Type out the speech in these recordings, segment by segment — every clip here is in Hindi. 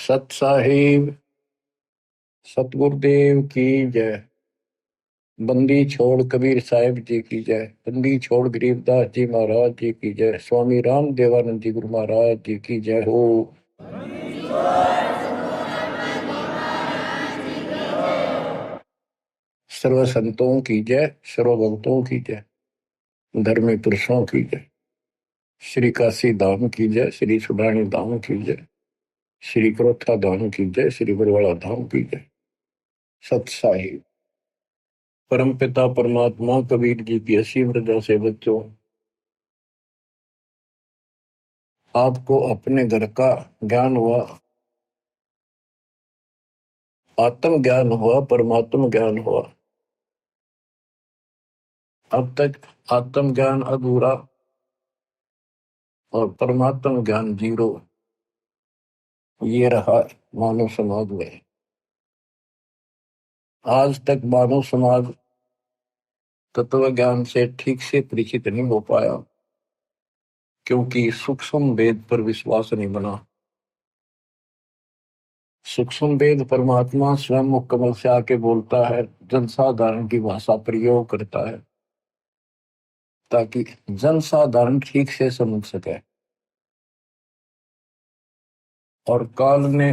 सत साहिब सतगुरुदेव की जय। बंदी छोड़ कबीर साहिब जी की जय। बंदी छोड़ गरीबदास जी महाराज जी की जय। स्वामी राम देवानंद जी गुरु महाराज जी की जय हो। सर्व संतों की जय, सर्व भक्तों की जय, धर्मी पुरुषों की जय। श्री काशी धाम की जय, श्री सुब्राणी धाम की जय, श्री क्रोथा धाम की जय, श्री बरवाड़ा धाम की जय। सत साहिब परमपिता परमात्मा कबीर जी की असीम रजा से बच्चों, आपको अपने घर का ज्ञान हुआ, आत्म ज्ञान हुआ, परमात्म ज्ञान हुआ। अब तक आत्म ज्ञान अधूरा और परमात्म ज्ञान जीरो, ये रहा मानव समाज में। आज तक मानव समाज तत्व ज्ञान से ठीक से परिचित नहीं हो पाया, क्योंकि सूक्ष्म वेद पर विश्वास नहीं बना। सूक्ष्म वेद परमात्मा स्वयं मुकम्मल से आके बोलता है, जनसाधारण की भाषा प्रयोग करता है, ताकि जनसाधारण ठीक से समझ सके। और काल ने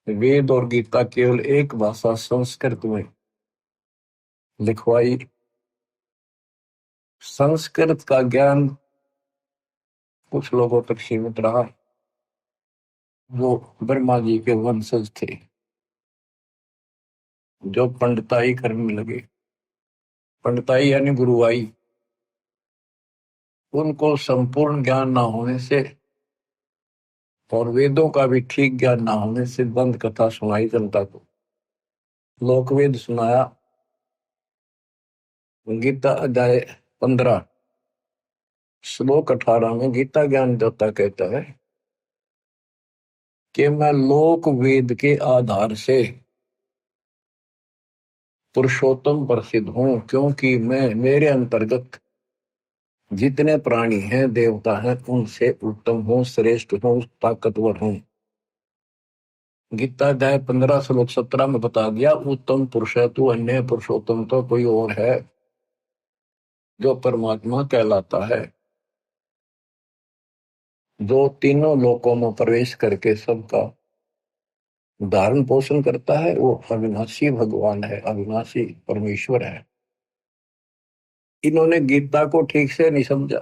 वेद और गीता केवल एक भाषा संस्कृत में लिखवाई। संस्कृत का ज्ञान कुछ लोगों तक सीमित रहा, जो ब्रह्मा जी के वंशज थे, जो पंडिताई करने लगे। पंडिताई यानी गुरुवाई। उनको संपूर्ण ज्ञान ना होने से और वेदों का भी ठीक ज्ञान ना होने से दंत कथा सुनाई जनता को। लोकवेद सुनाया। गीता अध्याय 15 श्लोक 18 में गीता ज्ञान देवता कहता है कि मैं लोक वेद के आधार से पुरुषोत्तम प्रसिद्ध हूं, क्योंकि मैं मेरे अंतर्गत जितने प्राणी हैं, देवता हैं, उनसे उत्तम हूं, श्रेष्ठ हूं, ताकतवर हूं। गीता अध्याय 15 श्लोक 17 में बता दिया, उत्तम पुरुष है तू, अन्य पुरुषोत्तम तो कोई और है जो परमात्मा कहलाता है, जो तीनों लोकों में प्रवेश करके सबका धारण पोषण करता है। वो अविनाशी भगवान है, अविनाशी परमेश्वर है। इन्होंने गीता को ठीक से नहीं समझा,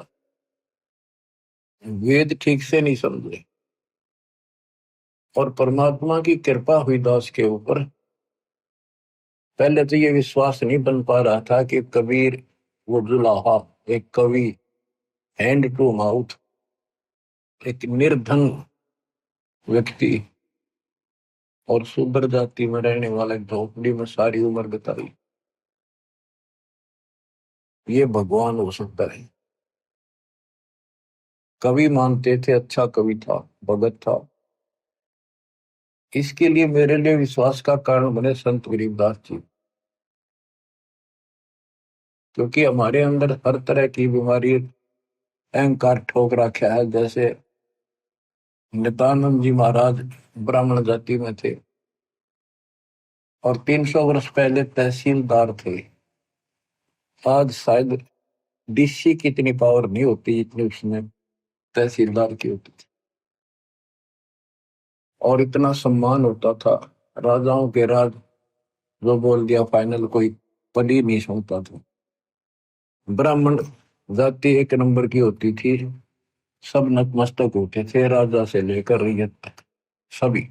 वेद ठीक से नहीं समझे, और परमात्मा की कृपा हुई दास के ऊपर। पहले तो ये विश्वास नहीं बन पा रहा था कि कबीर वो जुलाहा, एक कवि, हैंड टू माउथ, एक निर्धन व्यक्ति और शूद्र जाति में रहने वाले, झोपड़ी में सारी उम्र बिताई, ये भगवान हो सकता है। कवि मानते थे, अच्छा कवि था, भगत था। इसके लिए मेरे लिए विश्वास का कारण बने संत गरीबदास जी, क्योंकि हमारे अंदर हर तरह की बीमारी अहंकार ठोक रखा है। जैसे नित्यानंद जी महाराज ब्राह्मण जाति में थे और 300 वर्ष पहले तहसीलदार थे। आज शायद डीसी की इतनी पावर नहीं होती जितनी उसमें तहसीलदार की होती थी, और इतना सम्मान होता था। राजाओं के राज जो बोल दिया फाइनल, कोई पद ही नहीं सुनता था। ब्राह्मण जाति एक नंबर की होती थी, सब नतमस्तक होते थे, राजा से लेकर रैयत तक सभी।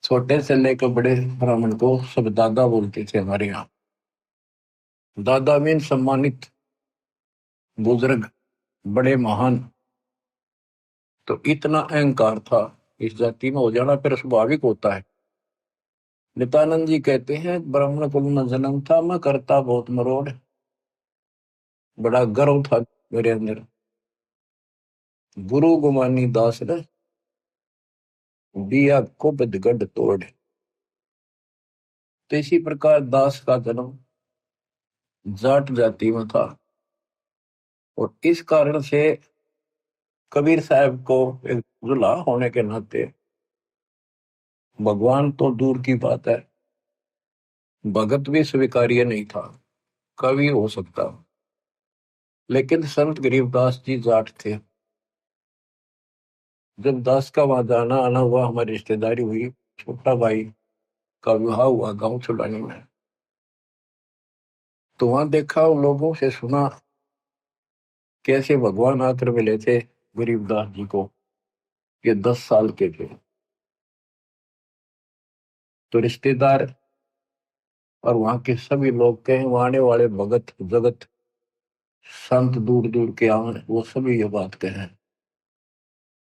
छोटे से लेकर बड़े ब्राह्मण को सब दादा बोलते थे हमारे यहाँ। दादा मीन सम्मानित, बुजुर्ग, बड़े महान। तो इतना अहंकार था इस जाति में हो जाना फिर स्वाभाविक होता है। नित्यानंद जी कहते हैं, ब्राह्मण कुल में जन्म था, मैं करता बहुत मरोड़, बड़ा गर्व था मेरे अंदर। गुरु गुमानी दास ने दिया को बदगढ़ तोड़। तो इसी प्रकार दास का जन्म जाट जाति में था, और इस कारण से कबीर साहब को एक दूल्हा होने के नाते भगवान तो दूर की बात है, भगत भी स्वीकार्य नहीं था। कवि हो सकता, लेकिन संत गरीबदास जी जाट थे। जब दास का वहां जाना आना हुआ, हमारी रिश्तेदारी हुई, छोटा भाई का विवाह हुआ गांव छुड़ानी में, तो वहां देखा उन लोगों से सुना कैसे भगवान आकर मिले थे गरीबदास जी को। ये 10 साल के थे। तो रिश्तेदार और वहां के सभी लोग कहें, वहां आने वाले भगत जगत संत दूर दूर के आए, वो सभी ये बात कहें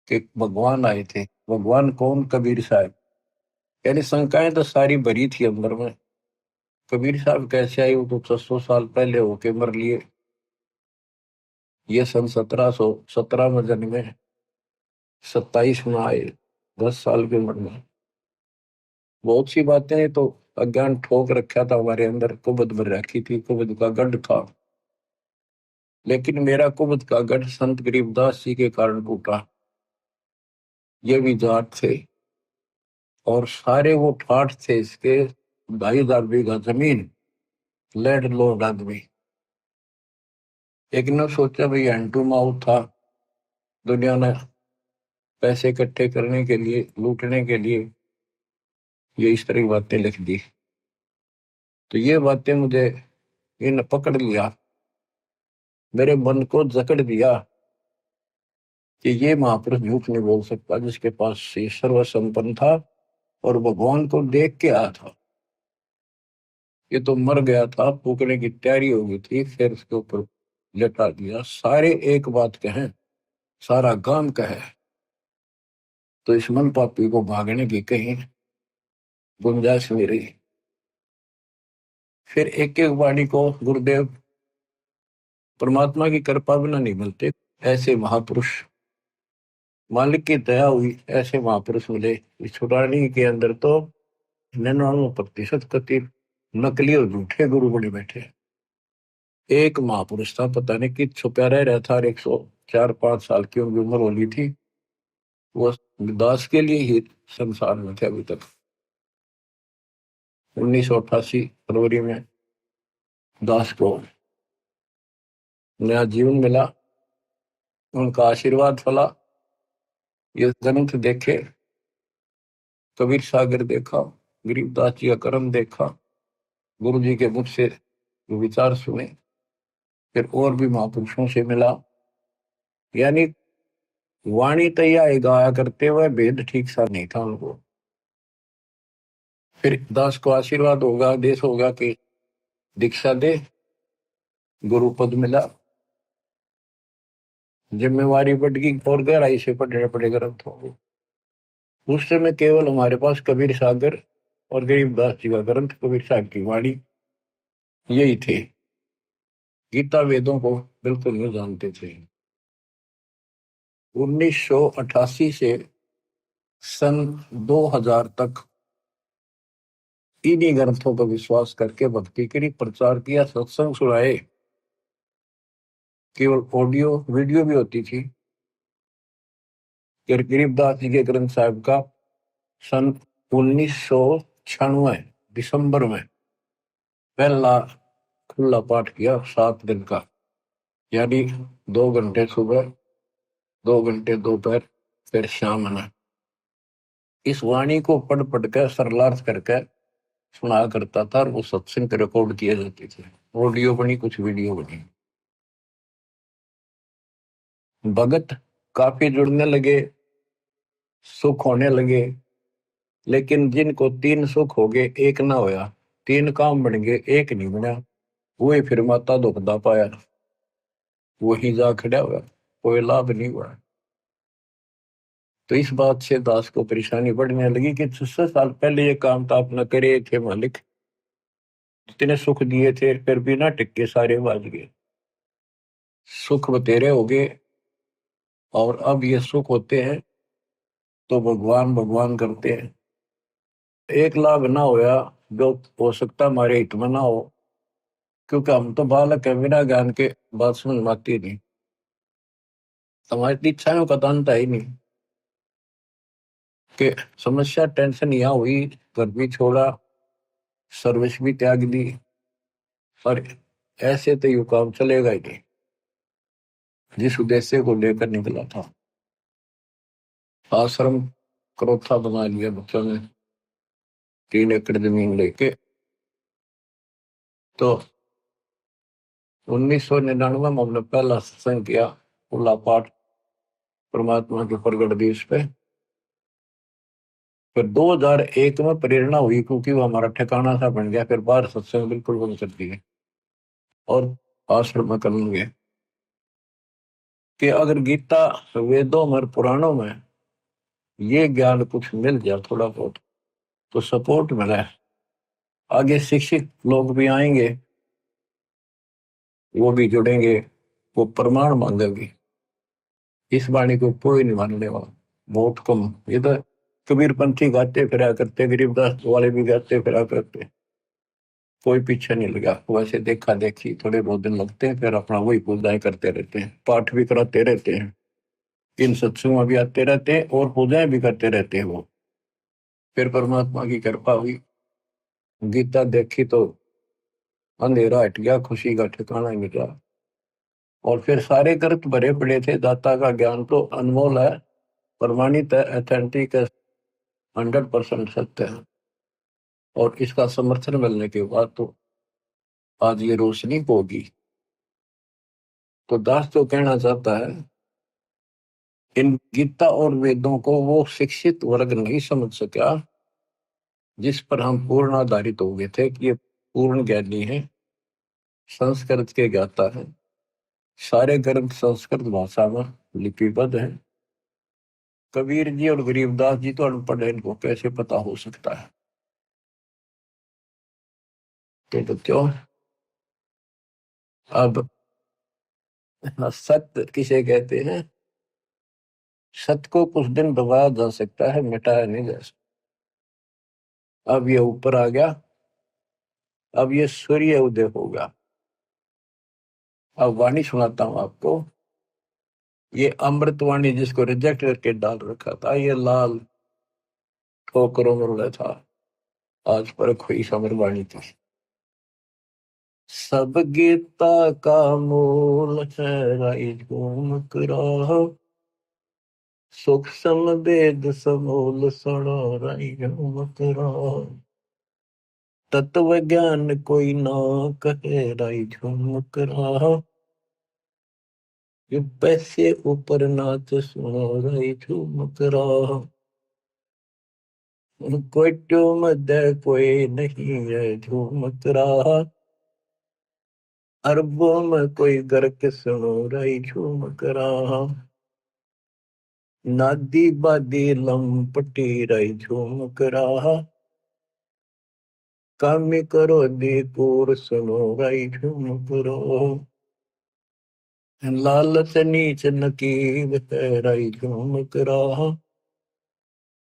कि भगवान आए थे। भगवान कौन? कबीर साहब। यानी शंकाएं तो सारी भरी थी अंदर में। कबीर साहब कैसे आए? वो तो 600 साल पहले होके मर लिए। ये सन 1717 में जन्मे, 27 में आए, 10 साल की उम्र में। बहुत सी बातें तो अज्ञान ठोक रखा था हमारे अंदर, कुबद भर रखी थी, कुबद का गढ़ था। लेकिन मेरा कुबद का गढ़ संत गरीबदास जी के कारण टूटा। ये भी जाट थे और सारे वो ठाठ थे इसके 2,500 बीघा जमीन, लैंड लॉर्ड आदमी। एक ने सोचा भाई एंटू माऊ था, दुनिया ने पैसे इकट्ठे करने के लिए, लूटने के लिए ये इस तरह की बातें लिख दी। तो ये बातें मुझे इन पकड़ लिया, मेरे मन को जकड़ दिया कि ये महापुरुष झूठ नहीं बोल सकता, जिसके पास ये सर्व संपन्न था और भगवान को देख के आया था। ये तो मर गया था, फूकने की तैयारी हो गई थी, फिर उसके ऊपर लेटा दिया। सारे एक बात कहें, सारा गांव कहे, तो इस मन पापी को भागने की कहीं गुंजाइश नहीं रही। फिर एक एक वाणी को गुरुदेव, परमात्मा की कृपा बिना नहीं मिलते ऐसे महापुरुष, मालिक की दया हुई ऐसे महापुरुष मिले। इस छुड़ानी के अंदर तो 99% कति नकली और झूठे गुरु बने बैठे। एक महापुरुष था, पता नहीं कि छुपा रह था, 104-105 साल की उनकी उम्र होनी थी। वो दास के लिए ही संसार में थे अभी तक। 1988 फरवरी में दास को नया जीवन मिला, उनका आशीर्वाद फला। ये ग्रंथ देखे, कबीर सागर देखा, गरीबदास जी का कर्म देखा, गुरु जी के मुख से विचार सुने, फिर और भी महापुरुषों से मिला। यानी वाणी तैयार गाया करते हुए भेद ठीक सा नहीं था उनको। फिर दास को आशीर्वाद होगा, आदेश होगा कि दीक्षा दे, गुरु पद मिला, जिम्मेवारी बढ़ गई और गहराई से पढ़ने पड़े ग्रंथ होंगे। उस समय केवल हमारे पास कबीर सागर और गरीबदास जी का ग्रंथ, कबीर साहब की वाणी, यही थे। गीता वेदों को बिल्कुल नहीं जानते थे। 1988 से सन 2000 तक इन्हीं ग्रंथों पर विश्वास करके भक्ति के लिए प्रचार किया, सत्संग सुनाए। केवल ऑडियो वीडियो भी होती थी। गरीबदास जी के ग्रंथ साहब का सन 1996 दिसंबर में पहला खुला पाठ किया, 7 दिन का। यानी 2 घंटे सुबह, 2 घंटे दोपहर, फिर शाम में। इस वाणी को पढ़ पढ़ कर सरलार्थ करके सुना करता था और वो सत्संग रिकॉर्ड किए जाते थे। ऑडियो बनी, कुछ वीडियो बनी। भगत काफी जुड़ने लगे, सुख होने लगे। लेकिन जिनको 3 सुख हो गए, एक ना होया, 3 काम बन गए, एक नहीं बना, वही फिर माता दुखदा पाया, वही जा खड़ा हुआ, कोई लाभ नहीं हुआ। तो इस बात से दास को परेशानी बढ़ने लगी कि 600 साल पहले ये काम तो आपने करे थे मालिक, जितने सुख दिए थे फिर बिना टिक्के सारे बाज गए, सुख बतेरे हो गए। और अब ये सुख होते हैं तो भगवान भगवान करते हैं। एक लाभ ना होया जो हो सकता हमारे हित में ना हो, क्योंकि हम तो बालक है, बिना ज्ञान के बात समझ में आती नहीं। तुम्हारी इच्छाओं का तो अंत है ही नहीं कि समस्या टेंशन यहाँ हुई, घर भी छोड़ा, सर्विस भी त्याग दी, और ऐसे तो यू काम चलेगा ही नहीं। जिस उद्देश्य को लेकर निकला था, आश्रम क्रोथा बना लिया बच्चों ने, 3 एकड़ जमीन लेके। तो 1999 में हमने पहला सत्संग किया, खुला पाठ परमात्मा के प्रगट दिवस पे। फिर 2001 में प्रेरणा हुई, क्योंकि वो हमारा ठिकाना सा बन गया। फिर बाहर सत्संग बिल्कुल बंद कर दिए और आश्रम में करने गए कि अगर गीता, वेदों में, पुराणों में ये ज्ञान कुछ मिल जाए थोड़ा बहुत, तो सपोर्ट मिला, आगे शिक्षित लोग भी आएंगे, वो भी जुड़ेंगे, वो प्रमाण मांगेंगे। इस वाणी को कोई नहीं मानने वाला, बहुत कम। ये तो कबीरपंथी गाते फिरा करते, गरीबदास वाले भी गाते फिरा करते, कोई पीछे नहीं लगा। वैसे देखा देखी थोड़े बहुत दिन लगते हैं, फिर अपना वही पूजाएं करते रहते हैं, पाठ भी कराते रहते हैं, इन सत्संगों में भी आते रहते हैं और पूजाएं भी करते रहते हैं वो। फिर परमात्मा की कृपा हुई, गीता देखी तो अंधेरा हट गया, खुशी का ठिकाना ही मिला। और फिर सारे ग्रंथ भरे पड़े थे। दाता का ज्ञान तो अनमोल है, प्रमाणित है, अथेंटिक है, 100% सत्य है। और इसका समर्थन मिलने के बाद तो आज ये रोशनी होगी। तो दास तो कहना चाहता है, इन गीता और वेदों को वो शिक्षित वर्ग नहीं समझ सका, जिस पर हम पूर्ण आधारित हो गए थे कि ये पूर्ण ज्ञानी है, संस्कृत के ज्ञाता है, सारे ग्रंथ संस्कृत भाषा में लिपिबद्ध है। कबीर जी और गरीबदास जी तो अनपढ़ है, इनको कैसे पता हो सकता है? तो बच्चों, अब सत्य किसे कहते हैं? सत्य को कुछ दिन दबाया जा सकता है, मिटाया नहीं जा सकता। अब ये ऊपर आ गया, अब ये सूर्य उदय होगा। अब वाणी सुनाता हूं आपको। ये अमृतवाणी जिसको रिजेक्ट करके डाल रखा था, ये लाल ठोकरों में रुला था, आज पर कोई समरवाणी थी। सब गीता का मूल है, राई झूम करो, सुख समवेद समूल सुनो, राई झूम करो। तत्व ज्ञान कोई ना कहे, राई झूम करो, ये पैसे ऊपर नाच सुनो, राई झूम करो। कोई ट्यूम दे कोई नहीं है, झूम करो, अरबों में कोई गर्क सुनो, राई झूम करो। नादी बादी लंपटी, राई झूम करो, काम करो दी पूर सुनो, राई झूम करो। लालच नीच नकीब है, राई झूम करो,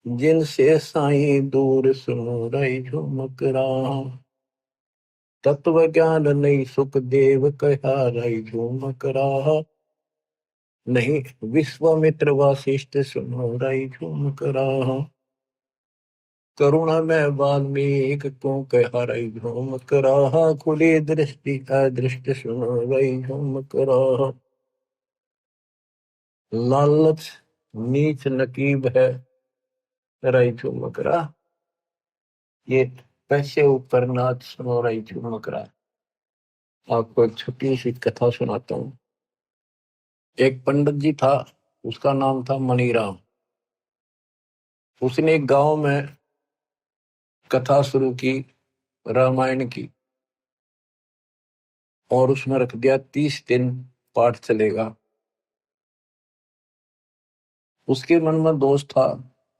जिनसे साईं दूर सुनो, राई झूम करो। तत्व ज्ञान नहीं सुख देव कहा, राई झूम करो, नहीं विश्वामित्र वासिष्ठ सुनो, राई झूम करो। करुणा में वाल्मीकि को कहा, राई झूम करो, खुली दृष्टि अदृष्ट सुनो, राई झूम करो। लालच नीच नकीब है, राई झूम करा, ये पैसे ऊपर नाच सुनो, राई झूम करा। आपको एक छोटी सी कथा सुनाता हूँ। एक पंडित जी था, उसका नाम था मणिराम। उसने एक गांव में कथा शुरू की, रामायण की, और उसमें रख दिया 30 दिन पाठ चलेगा। उसके मन में दोष था,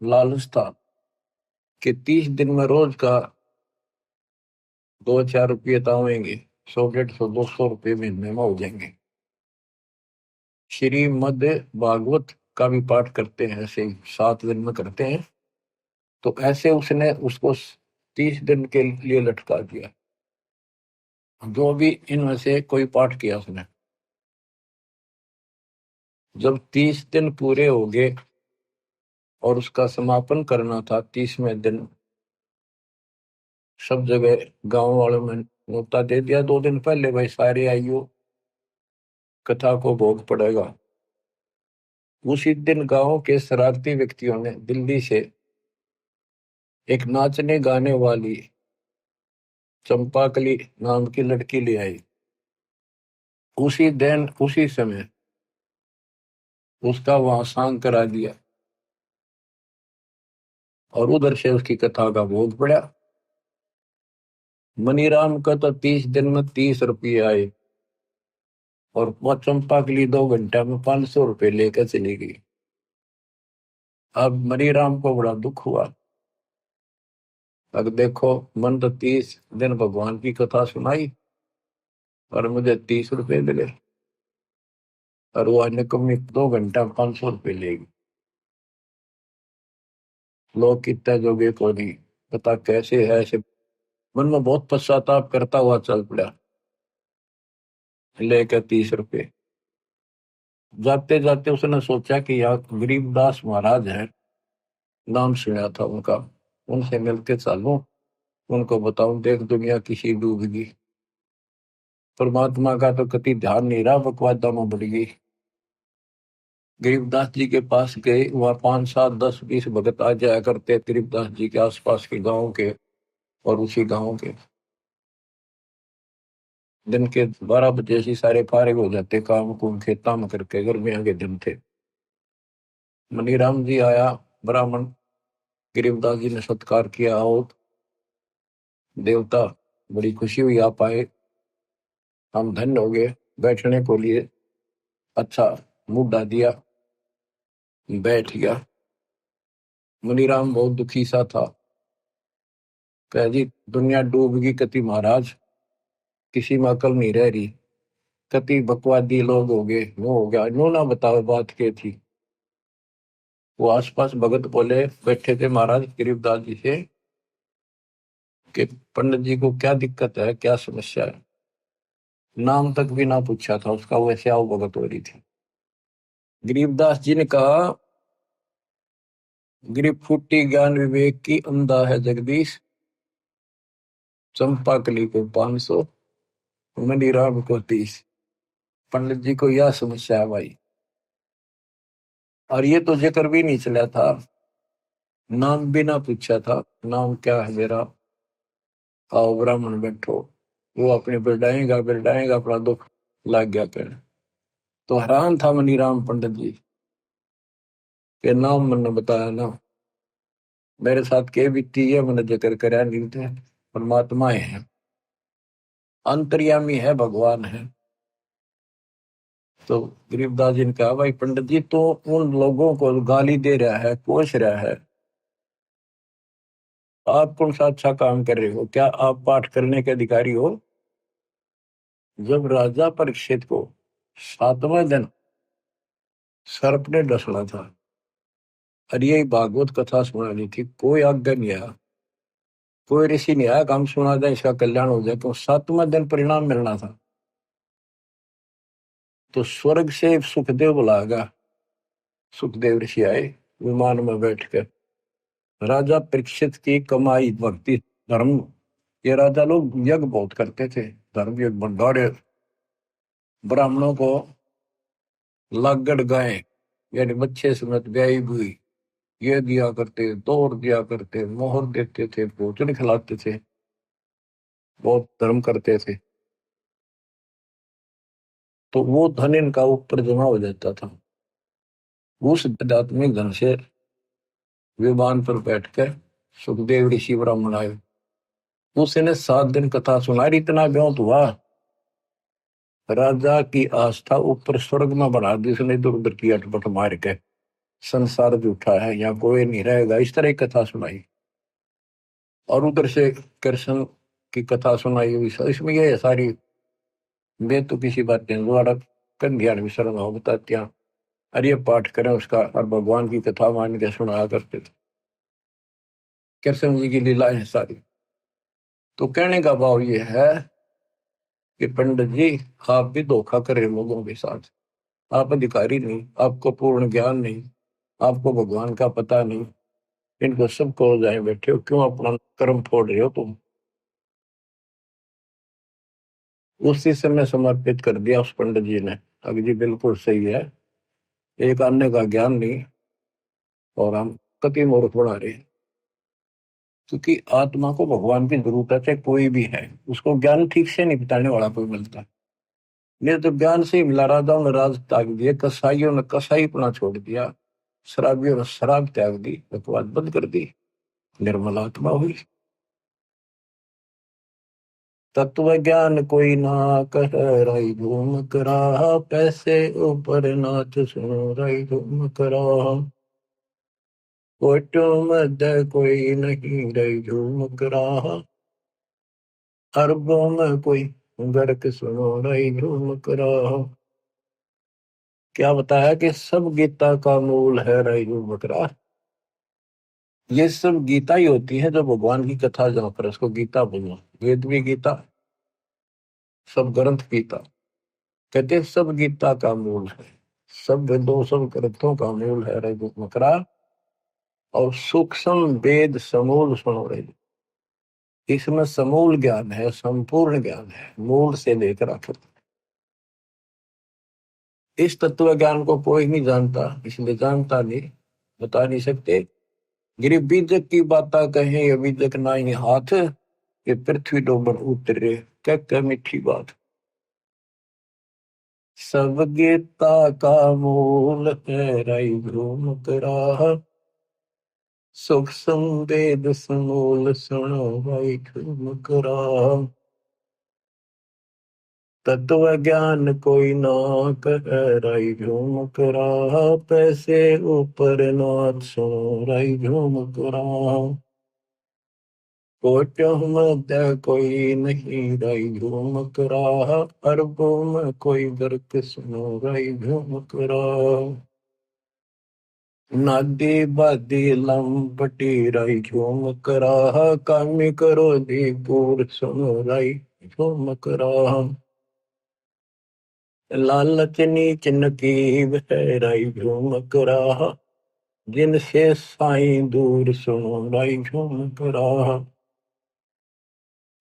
लालच था कि 30 दिन में रोज का 2-4 रुपये तो आएंगे, 100, 150, 200 रुपये महीने में हो जाएंगे। श्रीमद् भागवत का भी पाठ करते हैं, ऐसे 7 दिन में करते हैं। तो ऐसे उसने उसको 30 दिन के लिए लटका दिया। जो भी इनमें से कोई पाठ किया उसने, जब 30 दिन पूरे हो गए और उसका समापन करना था 30वें दिन, सब जगह गांव वालों में न्योता दे दिया 2 दिन पहले, भाई सारे आइयो, कथा को भोग पड़ेगा। उसी दिन गांव के शरारती व्यक्तियों ने दिल्ली से एक नाचने गाने वाली चंपाकली नाम की लड़की ले आई। उसी दिन उसी समय उसका वहां सांग करा दिया और उधर से उसकी कथा का भोग पड़ा। मनीराम का तो 30 दिन में 30 रुपये आए और वह चंपाकली 2 घंटा में 500 रुपये लेकर चली गई। अब मनीराम को बड़ा दुख हुआ। अब देखो, मन तो 30 दिन भगवान की कथा सुनाई और मुझे 30 रुपये मिले, और वो निकम्मी 2 घंटा 500 रुपये लेगी। लोग कितना जोगे को नहीं पता कैसे है ऐसे। मन में बहुत पश्चाताप करता हुआ चल पड़ा लेकर 30 रुपये। जाते जाते उसने सोचा कि यार गरीबदास महाराज है, नाम सुना था उनका, उनसे मिलके चलूं, उनको बताऊं देख दुनिया किसी डूबेगी। परमात्मा का तो कति ध्यान नहीं रहा, बकवादा में बढ़ गई। गरीबदास जी के पास गए, वहां 5 7 10 20 भगत आ जाया करते गरीबदास जी के आसपास के गांव के और उसी गांव के। दिन के 12 बजे से सारे फारिग हो जाते काम कुम खेता में करके, गर्मियों के दिन थे। मनीराम जी आया, ब्राह्मण गरीबदास जी ने सत्कार किया, आओ देवता, बड़ी खुशी हुई आप आए, हम धन्य हो गए। बैठने को लिए अच्छा मुद्दा दिया, बैठ गया। मनीराम बहुत दुखी सा था। कह जी दुनिया डूबगी कति महाराज, किसी में अकल नहीं रह रही, कति बकवादी लोग हो गए, वो हो गया, नो ना बताओ बात क्या थी। वो आसपास भगत बोले बैठे थे महाराज गरीबदास जी से कि पंडित जी को क्या दिक्कत है, क्या समस्या है। नाम तक भी ना पूछा था उसका, वैसे आओ भगत हो रही थी। गरीबदास जी ने कहा, गिरिप फूटी ज्ञान विवेक की, अंधा है जगदीश, चंपाकली को 500, मनीराम को 30। पंडित जी को यह समस्या है भाई, और ये तो जिक्र भी नहीं चला था, नाम भी ना पूछा था, नाम क्या है मेरा, आओ ब्राह्मण बैठो। वो अपने बिरडाएगा बिरडाएगा, अपना दुख लग गया कहने। तो हैरान था मनीराम पंडित जी के नाम मैंने बताया ना, मेरे साथ के बीती है मैंने जिक्र कराया नहीं थे। परमात्मा है, अंतर्यामी है, भगवान है। तो गरीबदास जी ने कहा, भाई पंडित जी तो उन लोगों को गाली दे रहा है, कोस रहा है, आप कौन सा अच्छा काम कर रहे हो, क्या आप पाठ करने के अधिकारी हो। जब राजा परीक्षित को 7वें दिन सर्प ने डसना था और यही भागवत कथा सुनानी थी, कोई आज्ञा नहीं आया, कोई ऋषि नहीं आया काम सुना दे इसका कल्याण हो जाए, तो 7वें दिन परिणाम मिलना था। तो स्वर्ग से सुखदेव बुलाएगा, सुखदेव ऋषि आए विमान में बैठकर। राजा परीक्षित की कमाई भक्ति धर्म, ये राजा लोग यज्ञ बहुत करते थे, धर्म यज्ञ भंडारे, ब्राह्मणों को लागड़ गाय यानी बच्चे समेत ब्याई हुई ये दिया करते, तोड़ दिया करते, मोहर देते थे, भोजन खिलाते थे, बहुत धर्म करते थे। तो वो धन इनका ऊपर जमा हो जाता था। उस आध्यात्मिक धन से विमान पर बैठकर सुखदेव ऋषि ब्राह्मण आए, उसने 7 दिन कथा सुनाई, इतना व्योत हुआ, राजा की आस्था ऊपर स्वर्ग में बढ़ा दी उसने, इधर उधर की अटपट मार के, संसार झूठा है यहाँ कोई नहीं रहेगा, इस तरह की कथा सुनाई। और उधर से कृष्ण की कथा सुनाई हुई, इसमें ये सारी वे तो किसी बात नहीं द्वारा कंध्यान विशरण हो बताते हैं, अरे पाठ करें उसका, और भगवान की कथा मान के सुनाया करते थे, कृष्ण जी की लीलाएं सारी। तो कहने का भाव ये है कि पंडित जी आप भी धोखा करें लोगों के साथ, आप अधिकारी नहीं, आपको पूर्ण ज्ञान नहीं, आपको भगवान का पता नहीं, इनको सबको जाए बैठे हो, क्यों अपना कर्म फोड़ रहे हो तुम? उसी समय समर्पित कर दिया उस पंडित जी ने। अभी जी बिल्कुल सही है, एक अन्य का ज्ञान नहीं और हम कति मूर्ख बना रहे हैं। क्योंकि आत्मा को भगवान की जरूरत है, चाहे कोई भी है, उसको ज्ञान ठीक से नहीं बताने वाला कोई मिलता। नहीं तो ज्ञान से ही मिला, राजाओं ने राज त्याग दिए, कसाईयों ने कसाईपना छोड़ दिया, शराबियों ने शराब त्याग दी, बकवास बंद कर दी, निर्मल आत्मा हुई। तत्व ज्ञान कोई ना कह, राई घूम करा, पैसे ऊपर नाच सुनो, राई घूम करा। कोटो मध्य कोई नहीं, राई झूम करा, अरबों में कोई गर्क सुनो, राई झूम करा। क्या बताया कि सब गीता का मूल है राई झूम करा। ये सब गीता ही होती है, जो भगवान की कथा जहाँ पर उसको गीता बोलो। वेद भी गीता, सब ग्रंथ गीता। कहते हैं सब गीता का मूल है, सब वेदों सब ग्रंथों का मूल है रे मकरा। और सूक्ष्म वेद समूल सुनो रे। इसमें समूल ज्ञान है, संपूर्ण ज्ञान है, मूल से लेकर आखिर। इस तत्व ज्ञान को कोई नहीं जानता, इसलिए जानता नहीं, बता नहीं सकते। गिरी बीजक की बात कहें, ये बीजक ना ही हाथ, ये पृथ्वी डोबर उतरे, क्या मीठी बात। सब गीता का मूल है राई भ्रूम करा, सूक्ष्म वेद समूल सुनो राई भ्रूम करा। तत्व ज्ञान कोई ना कह, राई भ्रूम करा, पैसे ऊपर नाथ सुनो, राई भ्रूम करा। कोटों मध्य कोई नहीं, राई भ्रूम करा, अरबों में कोई गर्क सुनो, राई भ्रूम करा। नादी बादी लंपटी, राई झूम करा, कामी करो दी पूर सुनो, राई झूम करा। लालच नीच नकीब है, राई झूम करा, जिनसे साईं दूर सुनो, राई झूम करा।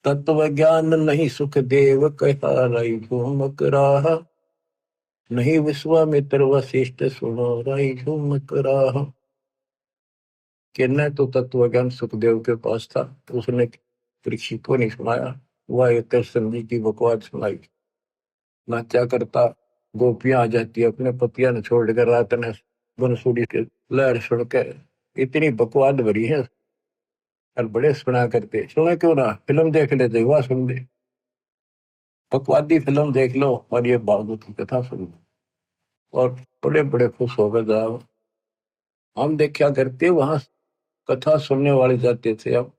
तत्व ज्ञान नहीं सुख देव कहा, राई झूम करा, नहीं विश्वामित्र वशिष्ठ सुनो, राई झूम करा। कि न तो तत्व ज्ञान सुखदेव के पास था, तो उसने परीक्षित को नहीं सुनाया, वह एक संधि की बकवास सुनाई। नाचा करता, गोपियां आ जाती, अपने पतिया ने छोड़कर रात ने बंसुरी के लहर सुन के, इतनी बकवाद भरी है। और बड़े सुना करते, सुने क्यों ना, फिल्म देख लेते, वह सुन ले, बकवादी फिल्म देख लो और ये भागवत की कथा सुन लो, और बड़े बड़े खुश हो गए। जाओ, हम देखा करते वहां, कथा सुनने वाले जाते थे। अब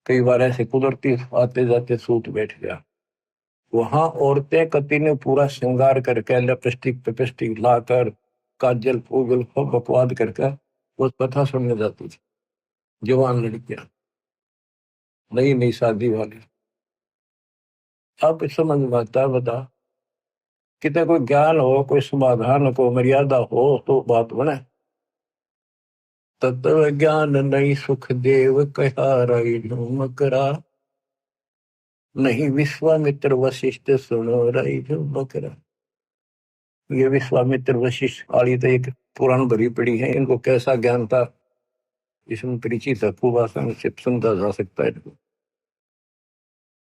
कई बार ऐसे कुदरती आते जाते सूत बैठ गया, वहां औरतें कति ने पूरा श्रृंगार करके, लिपस्टिक पिपस्टिक लाकर, काजल फूगल खूब बकवाद करके वो कथा सुनने जाती थी। जवान लड़कियां, नई नई शादी वाली। अब समझ में आता है, बता, कितने कोई ज्ञान हो, कोई समाधान को मर्यादा हो तो बात बने। तत्व ज्ञान नहीं सुख देव कहा, राई झूम करा, नहीं विश्वामित्र वशिष्ठ सुनो, राई झूम करा। ये विश्वामित्र वशिष्ठ वाली तो एक पुराण भरी पड़ी है, इनको कैसा ज्ञान था इसमें परिचित है, खूब आसानी से समझा जा सकता है इनको।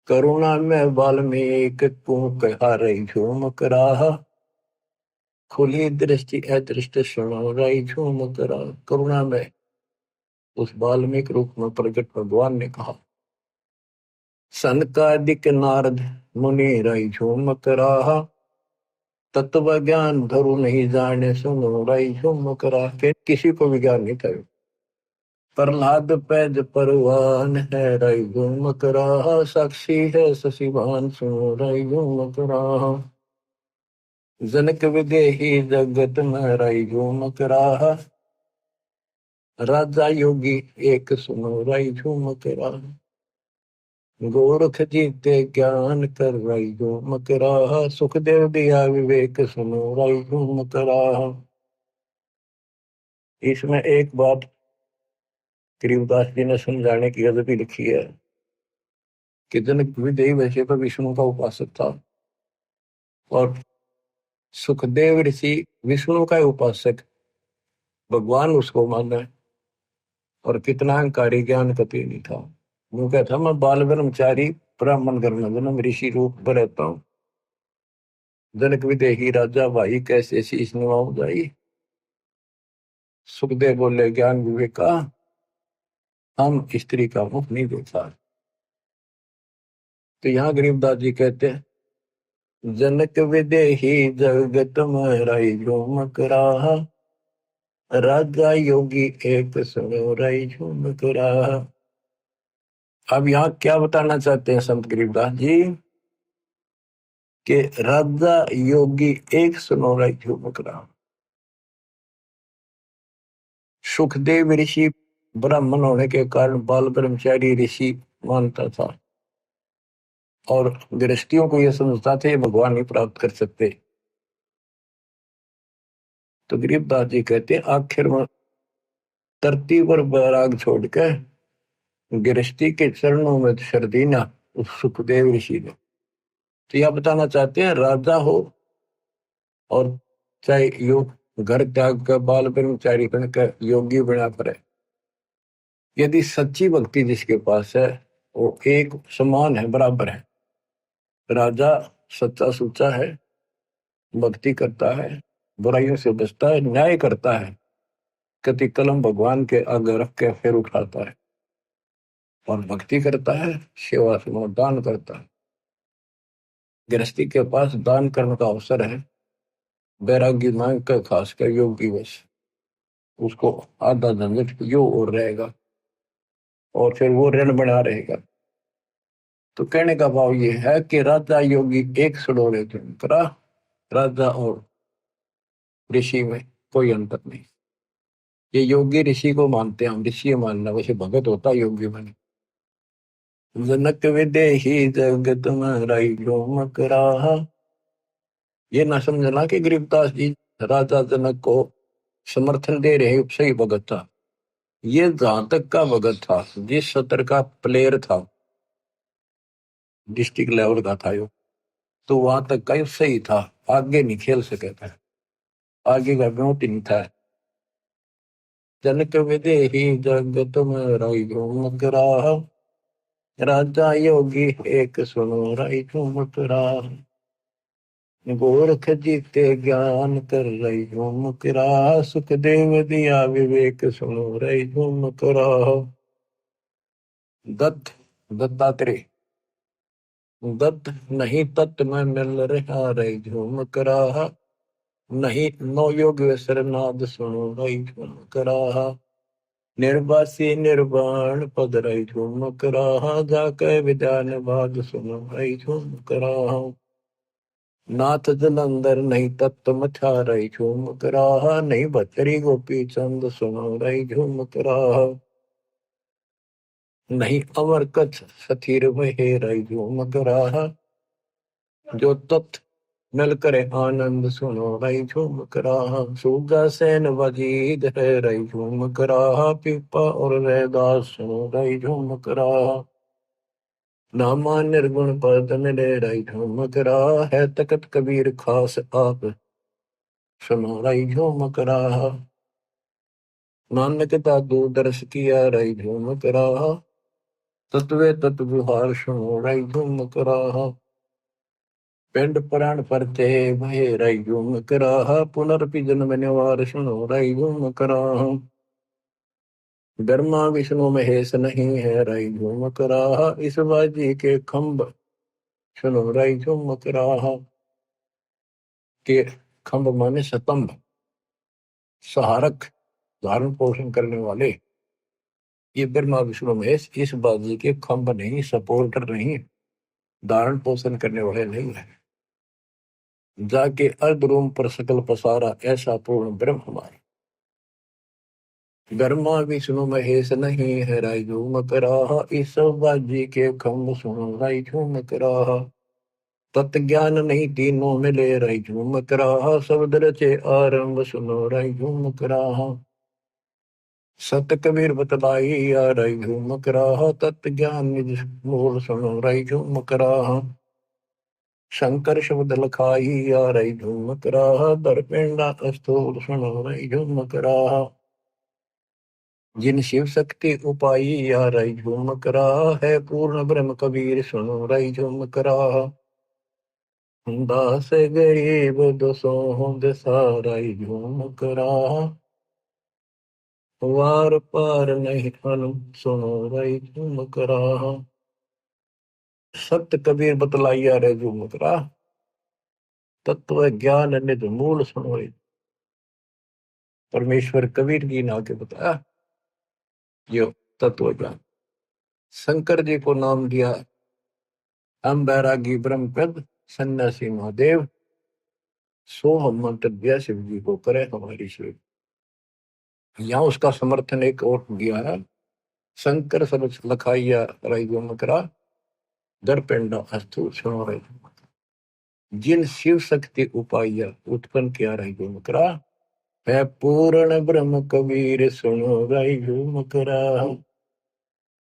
करुणा में वाल्मीकि को कहा, रही झूम करा, खुली दृष्टि अदृष्ट सुनो, रही झूम करा। करुणा में उस वाल्मीकि रूप में प्रकट भगवान ने कहा, सनकादिक नारद मुनि, रही झूम करा, तत्व ज्ञान धरु नहीं जाने सुनो, रही झूम करा। के किसी को भी ज्ञान नहीं था। प्रहलाद पैज परवान है, रई घूम करा, साक्षी है शशिभान सुनो, रई घूम करा। जनक विदेही जगत में, रई घूम करा, राजा योगी एक सुनो, रई झूम करा। गोरख जीते ज्ञान कर रही जो मकराहा, सुखदेव दिया विवेक सुनो रही जो मकराहा। इसमें एक बात गरीबदास जी ने समझाने की अदबी लिखी है कि जनक विदेही वैसे तो विष्णु का उपासक था और सुखदेव ऋषि विष्णु का उपासक, भगवान उसको माना और कितना अहंकारी, ज्ञान कति नहीं था। वो कहता मैं बाल ब्रह्मचारी ब्राह्मण घर में जन्म ऋषि रूप पर रहता हूँ। जनक विदेही राजा भाई कैसे शीश नवाऊं जाई। सुखदेव बोले ज्ञान विवेक का हम स्त्री का मुख नहीं देखा। तो यहाँ गरीबदास जी कहते हैं जनक विदेही जगत में रही झूम कराहा, राजा योगी एक सुनो रही झूम कराहा। अब यहाँ क्या बताना चाहते हैं संत गरीबदास जी कि राजा योगी एक सुनो रही झूम कराहा। सुखदेव ऋषि ब्राह्मण होने के कारण बाल ब्रह्मचारी ऋषि मानता था और गृहस्थियों को यह समझता थे भगवान ही प्राप्त कर सकते। तो गरीबदास जी कहते आखिर में धरती पर बैराग छोड़ के गृहस्थी के चरणों में शरदी ना उस सुखदेव ऋषि ने। तो यह बताना चाहते हैं राजा हो और चाहे योग घर त्याग का बाल ब्रह्मचारी बनकर योगी बना पड़े, यदि सच्ची भक्ति जिसके पास है वो एक समान है, बराबर है। राजा सच्चा सुच्चा है, भक्ति करता है, बुराइयों से बचता है, न्याय करता है, कति कलम भगवान के आगे रख के फिर उठाता है और भक्ति करता है, सेवा से दान करता है। गृहस्थी के पास दान करने का अवसर है, बैरागी मांग कर खासकर योगी वश उसको आधा झंझट यो और रहेगा और फिर वो ऋण बना रहेगा। तो कहने का भाव ये है कि राजा योगी एक सड़ोरे करा, राजा और ऋषि में कोई अंतर नहीं। ये योगी ऋषि को मानते हैं, हम ऋषि मानना, वैसे भगत होता योगी बने। जनक विदेही जगत में रही जो कराहा। ये ना समझना कि गरीबदास जी राजा जनक को समर्थन दे रहे सही भगत था। ये जहां तक का भगत था, जिस सत्र का प्लेयर था, डिस्ट्रिक्ट लेवल का था यो, तो वहां तक का सही था, आगे नहीं खेल सके था, आगे का ब्योट नहीं था। जनक विदेही जगत में रही जो कराहा, राजा योगी एक सुनो रही झूम कराहा। गोरख जीते ज्ञान कर रही झूम कराहा, सुखदेव दिया विवेक सुनो रही झूम कराहा। दत्त दत्तात्रेय दत्त नहीं तत्व में मिल रहा रही झूम कराहा, नहीं नो योग नाद सुनो रही झूम कराहा। निर्वासी निर्वाण पद रही झूम कराहा, जाके विद्यान भाग सुनो रही झूम कराहा। नाथ जलंधर नहीं तत्व मछा रही झूम कराहा, नहीं बचरी गोपी चंद सुनो रही झूम कराहा। नहीं अमर कच्छ सथीर वहे रही झूम कराहा, जो तत्व मिल करे आनंद सुनो रही झूम कराहा। सूगा सैन वजीद है रही झूम कराहा, पीपा और रैदास सुनो रही झूम कराहा। नामा निर्गुण पद मिले रही झूम कराहा, है तकत कबीर खास आप सुनो रही झूम कराहा। नानक दादू दर्श किया रही झूम कराहा, तत्वे तत्व विहार सुनो रही झूम कराहा। पिंड प्राण परते भय रही झूम कराहा, पुनर्पि जन्म निवार सुनो रही झूम कराहा। ब्रह्मा विष्णु महेश नहीं है रही झूम कराहा, इस बाजी के खंभ सुनो रही झूम कराहा। के खंभ माने स्तंभ, सहारक, धारण पोषण करने वाले, ये ब्रह्मा विष्णु महेश इस बाजी के खंभ नहीं, सपोर्टर नहीं, धारण पोषण करने वाले नहीं है। जाके अर्ध रूम पर सकल पसारा, ऐसा पूर्ण ब्रह्म हमारा। ब्रह्मा विष्णु महेश नहीं है राय झूम कराहा, इस बाजी के खम्भ सुनो राय झूम कराहा। तत्ज्ञान नहीं तीनों मिले राय झूम कराहा, शब्द रचे आरंभ सुनो राय झूम कराहा। सत कबीर बतलाई आ राय झूम कराहा, तत्ज्ञान निज मूल सुनो राय झूम कराहा। शंकर शब्द लखाई आ राय झूम कराहा, दरपिंडा स्थूल सुनो राय झूम कराहा। जिन शिव शक्ति उपाई आ राय झूम कराहा, है पूर्ण ब्रह्म कबीर सुनो राय झूम कराहा। दास गरीब दसों दशा राय झूम कराहा, वार पार नहीं अनु सुनो राय झूम कराहा। सत्य कबीर बतलाइया रे झूम करा, तत्व ज्ञान निध मूल सुनो। परमेश्वर कबीर जी ने आके बताया यो तत्व ज्ञान। शंकर जी को नाम दिया हम बैरागी ब्रह्मपद सन्यासी महादेव। सो हम मंत्र दिया शिव जी को करे हमारी सेवा। यहाँ उसका समर्थन एक और दिया है, शंकर सर्व लखाइया राय झूम करा, दर पेंडा अस्तु सुनो राय। जिन शिव शक्ति उपाया उत्पन्न किया राय झूम करा, है पूर्ण ब्रह्म कबीर सुनो राय झूम करा।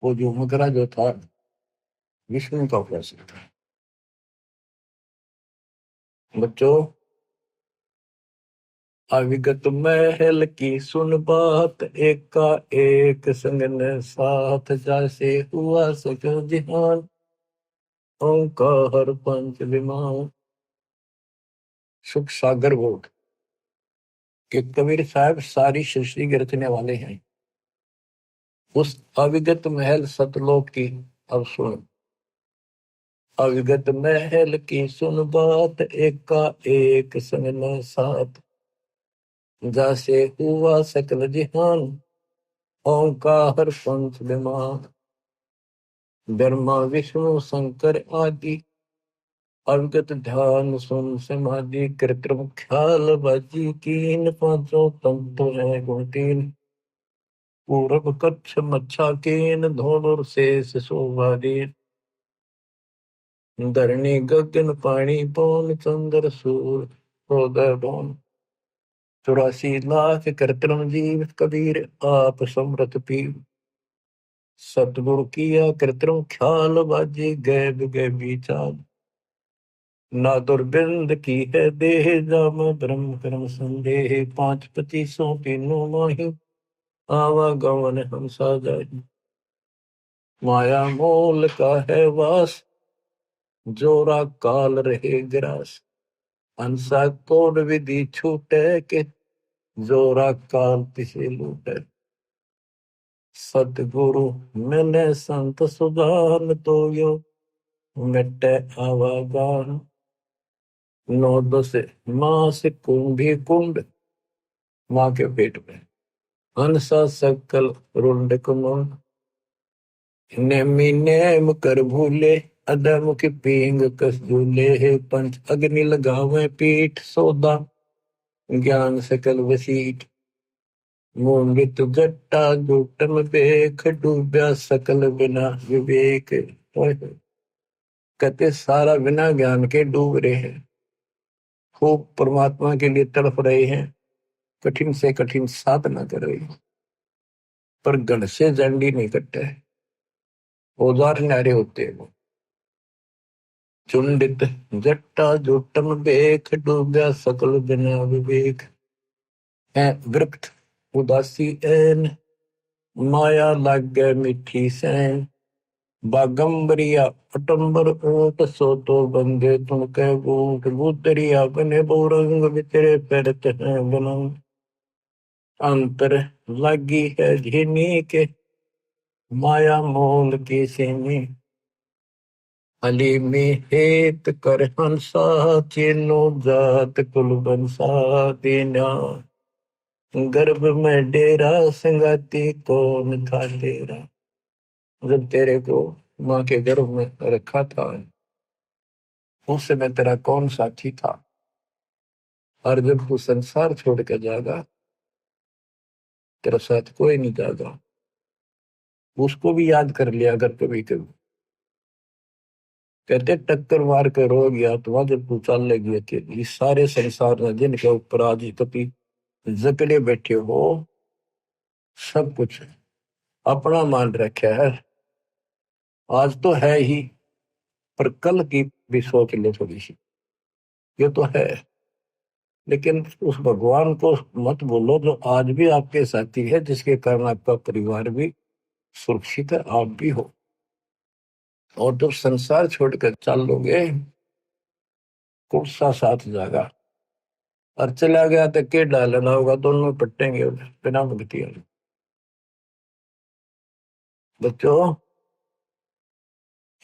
वो झूम करा जो था विष्णु का उपासक था। बच्चों, अविगत महल की सुन बात, एक का एक संगन साथ, जैसे हुआ सको जिहान, ओंकार पंच विमान। सुख सागर बोध कि कबीर साहब सारी सृष्टि के रचने वाले हैं। उस अविगत महल सतलोक की अब सुन। अविगत महल की सुन बात, एक का एक संग न साथ, जैसे हुआ सकल जिहान, ओंकार पंच विमान। ब्रह्मा विष्णु शंकर आदि, अविगत ध्यान सुन समाधि, कृत्रिम ख्याल बाजी कीन, पांचों तंतु है गुण तीन। पूरब कच्छ मच्छा केन, धोलुर शेष शोभादीन। धरणी गगन पानी पौन, चंद्र सूर हृदय बौन। 84 लाख कृत्रिम जीव, कबीर आप समृत पीव। सतगुरु किया कृत्रिम ख्याल, बाजी गैब गैबी चाल। ना दुर्बिंद की है देह, जाम ब्रह्म कर्म संदेह। 5 25 तीनों माही, आवागमन हम साजाही। माया मोल का है वास, जोरा काल रहे ग्रास। अंसा कोड विधि छूटे के, जोरा काल पिछे लूटे। सतगुरु मैंने संत सुजान, तो यो मिटे आवागान। 9 10 मास कुंभी कुंड, माँ के पेट में। हंसा सकल रुंड कुमुंड, नेमी नेम कर भूले, अधम की पींग कस झूले। हे पंच अग्नि लगावे पीठ, सौदा ज्ञान सकल वसीठ। मोहित जट्टा जुटम बेख, डूब्या सकल बिना विवेक। कहते सारा बिना ज्ञान के डूब रहे हैं, खूब परमात्मा के लिए तड़प रहे हैं, कठिन से कठिन साधना कर रहे हैं, पर गण से जंडी नहीं कटते, औजार न्यारे होते हैं वो। चुंडित जट्टा जुटम बेख, डूब्या सकल बिना विवेक। है वृक्त उदासी ऐन, माया लाग गए मिठी सैन। बागंबरिया अटंबर ऊट, सो तो बंदे तुम कह बूट। बूतरिया बने बोरंग, बितरे पैरत हैं बनंग। अंतर लगी है झिनी के, माया मोल की सीनी। अली में हेत कर हंसा, चीनो जात कुल बंसा। दीना गर्भ में डेरा, संगाती कौन था तेरा। जब तेरे को माँ के गर्भ में रखा था, उस समय तेरा कौन साथी था। और जब तू संसार छोड़ कर जाएगा, तेरा साथ कोई नहीं जागा। उसको भी याद कर लिया अगर कभी कभी। कहते टक्कर मार कर रो गया तो वहां जब तू चल लगी अकेली, इस सारे संसार में जिनके ऊपर आज कभी जकड़े बैठे हो, सब कुछ अपना मान रखा है। आज तो है ही, पर कल की भी सोच ले थोड़ी सी। ये तो है, लेकिन उस भगवान को मत बोलो जो आज भी आपके साथी है, जिसके कारण आपका परिवार भी सुरक्षित है, आप भी हो। और जब संसार छोड़कर चल लोगे, कौन सा साथ जाएगा? और चला गया तो के डालना होगा, दोनों पट्टेंगे बिना भगती। बच्चों,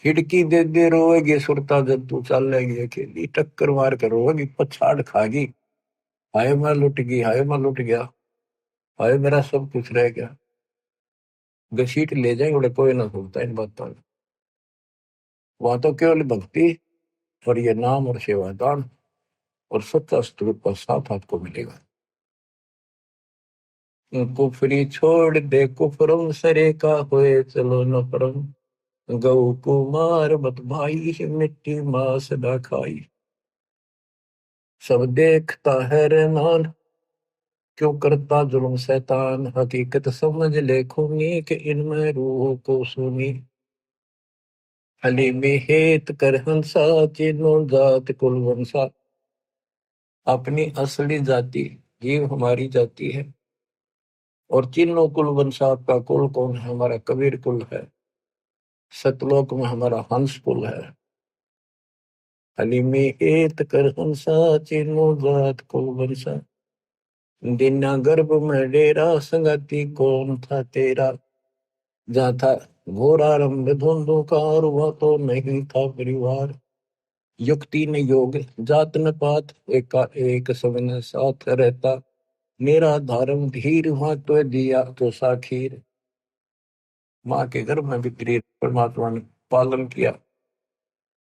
खिड़की दे दे रोएगी सुरता जब तू चल लेगी अकेली, टक्कर मार कर रोएगी पछाड़ खागी। हाय मैं लुट गई, हाय मैं लुट गया, हाय मेरा सब कुछ रह गया। घसीट ले जाएंगे बड़े, कोई ना सुनता इन बातों में। वहां तो केवल भक्ति और ये नाम और सेवादान और सच्चा स्वरूप का साथ आपको मिलेगा। कुफरी छोड़ दे कुफरम सरे का होए चलो न परम, गौ कुमार बत भाई मिट्टी मास ना खाई। सब देखता है रहमान, क्यों करता जुल्म शैतान, हकीकत समझ ले खूनी कि इनमें रूह को सुनी। अली में हेत कर हंसा, तीनों जात कुल वंशा। अपनी असली जाति जीव हमारी जाति है, और तीनों कुल वंशा। आपका कुल कौन है? हमारा कबीर कुल है। सतलोक में हमारा हंस कुल है। अली में हेत कर हंसा, तीनों जात कुल वंशा। दीना गर्भ में डेरा, संगति कौन था तेरा। जहाँ था घोर आरंभ धुंधुकार, वह तो नहीं था परिवार। युक्ति न योग जात न पात, एका एक सबने साथ रहता। मेरा धारम धीर, वहां तो दिया तो साखीर। माँ के गर्भ में भी तेरी परमात्मा ने पालन किया,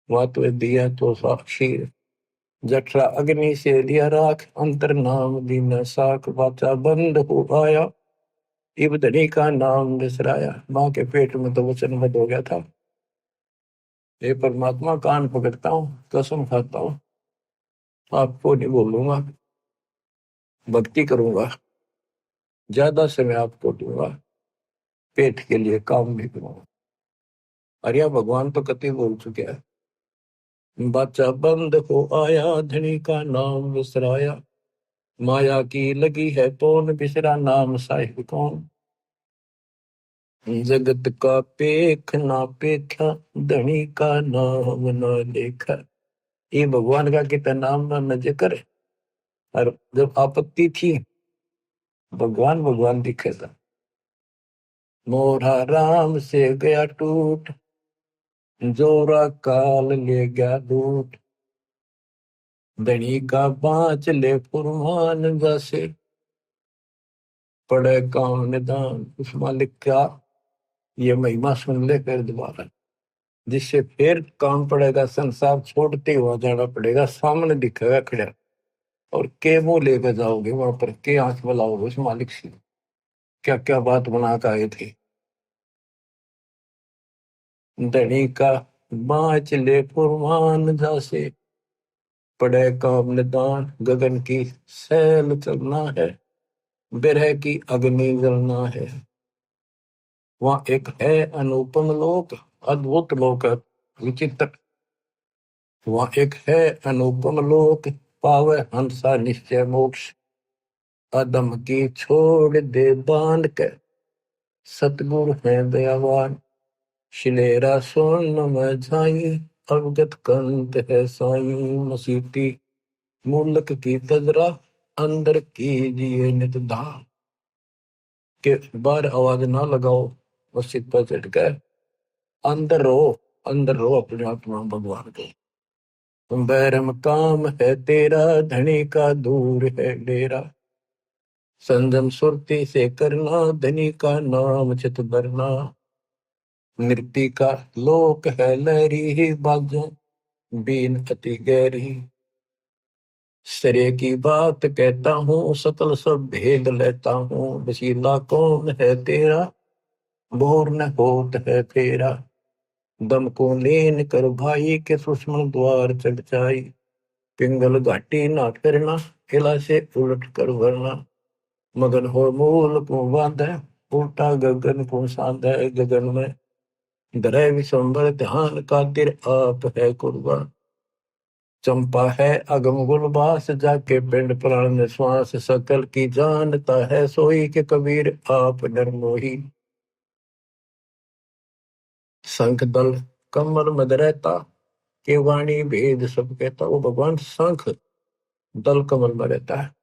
वहां तो दिया तो साक्षीर। जठरा अग्नि से दिया राख, अंतर नाम दीन साख। वाचा बंद हो आया, इब धनी का नाम बिसराया। माँ के पेट में तो वचन बद हो गया था। हे परमात्मा, कान पकड़ता हूँ, कसम खाता हूँ, आपको नहीं बोलूंगा, भक्ति करूंगा, ज्यादा समय आपको दूंगा, पेट के लिए काम भी करूंगा। अरे भगवान तो कति बोल चुके हैं। बच्चा बंद हो आया, धनी का नाम विसराया। माया की लगी है पौन, बिसरा नाम साहिब कौन। जगत का पेख ना पेखा, धनी का नाम ना लेखा। ये भगवान का कितना नाम ना न जिक्र। और जब आपत्ति थी, भगवान भगवान दिखे था। मोरा राम से गया टूट, जोरा काल ले गया लूट। धनी का बाँच ले फुरमान, जैसे पड़े काम निदान। उस मालिक का ये महिमा सुन ले फिर दोबारा, जिससे फिर काम पड़ेगा, संसार छोड़ते हुआ जाना पड़ेगा, सामने दिखेगा खड़ा। और के मुंह लेकर जाओगे वहां पर, के आंख बुलाओगे उस मालिक से, क्या क्या बात बना कर आए थे। धनी का बाँच ले फुरमान, जैसे पड़े काम निदान। गगन की सैल चलना है, बिरह की अग्नि जलना है। वहां एक है अनुपम लोक, अद्भुत लोक, विचित्र। वहां एक है अनुपम लोक, पावे हंसा निश्चय मोक्ष। अदम की छोड़ दे बांध के, सतगुरु है दयावान। शिलेरा सोन में झाई, अवगत कंत है साई। मसीती मूलक की तजरा, अंदर कीजिए नित धाम। के बाहर आवाज ना लगाओ, मस्जिद पर चढ़ के अंदर रहो, अंदर रहो अपने आत्मा भगवान के। बैरम काम है तेरा, धनी का दूर है डेरा। संजम सुरती से करना, धनी का नाम चित भरना। नृत्य का लोक है लहरी, ही बाजों बीन अति गहरी। सरे की बात कहता हूँ, सकल सब भेद लेता हूँ। वसीला कौन है तेरा, बोर न होत है फेरा। दम को लेन कर भाई, के सुषमन द्वार चढ़ जाई। पिंगल घाटी ना फिरना, किला से उलट कर वरना। मगन हो मूल को बांधे, उल्टा गगन को साधे। गगन में धरे विश्वम्बर ध्यान, खातिर आप है कुर्बान। चंपा है अगम गुलबास, जाके पिंड प्राण श्वास। सकल की जानता है सोई, के कबीर आप निर्मोही। शंख दल कमल मद रहता, के वाणी भेद सब कहता। वो भगवान शंख दल कमल में रहता है।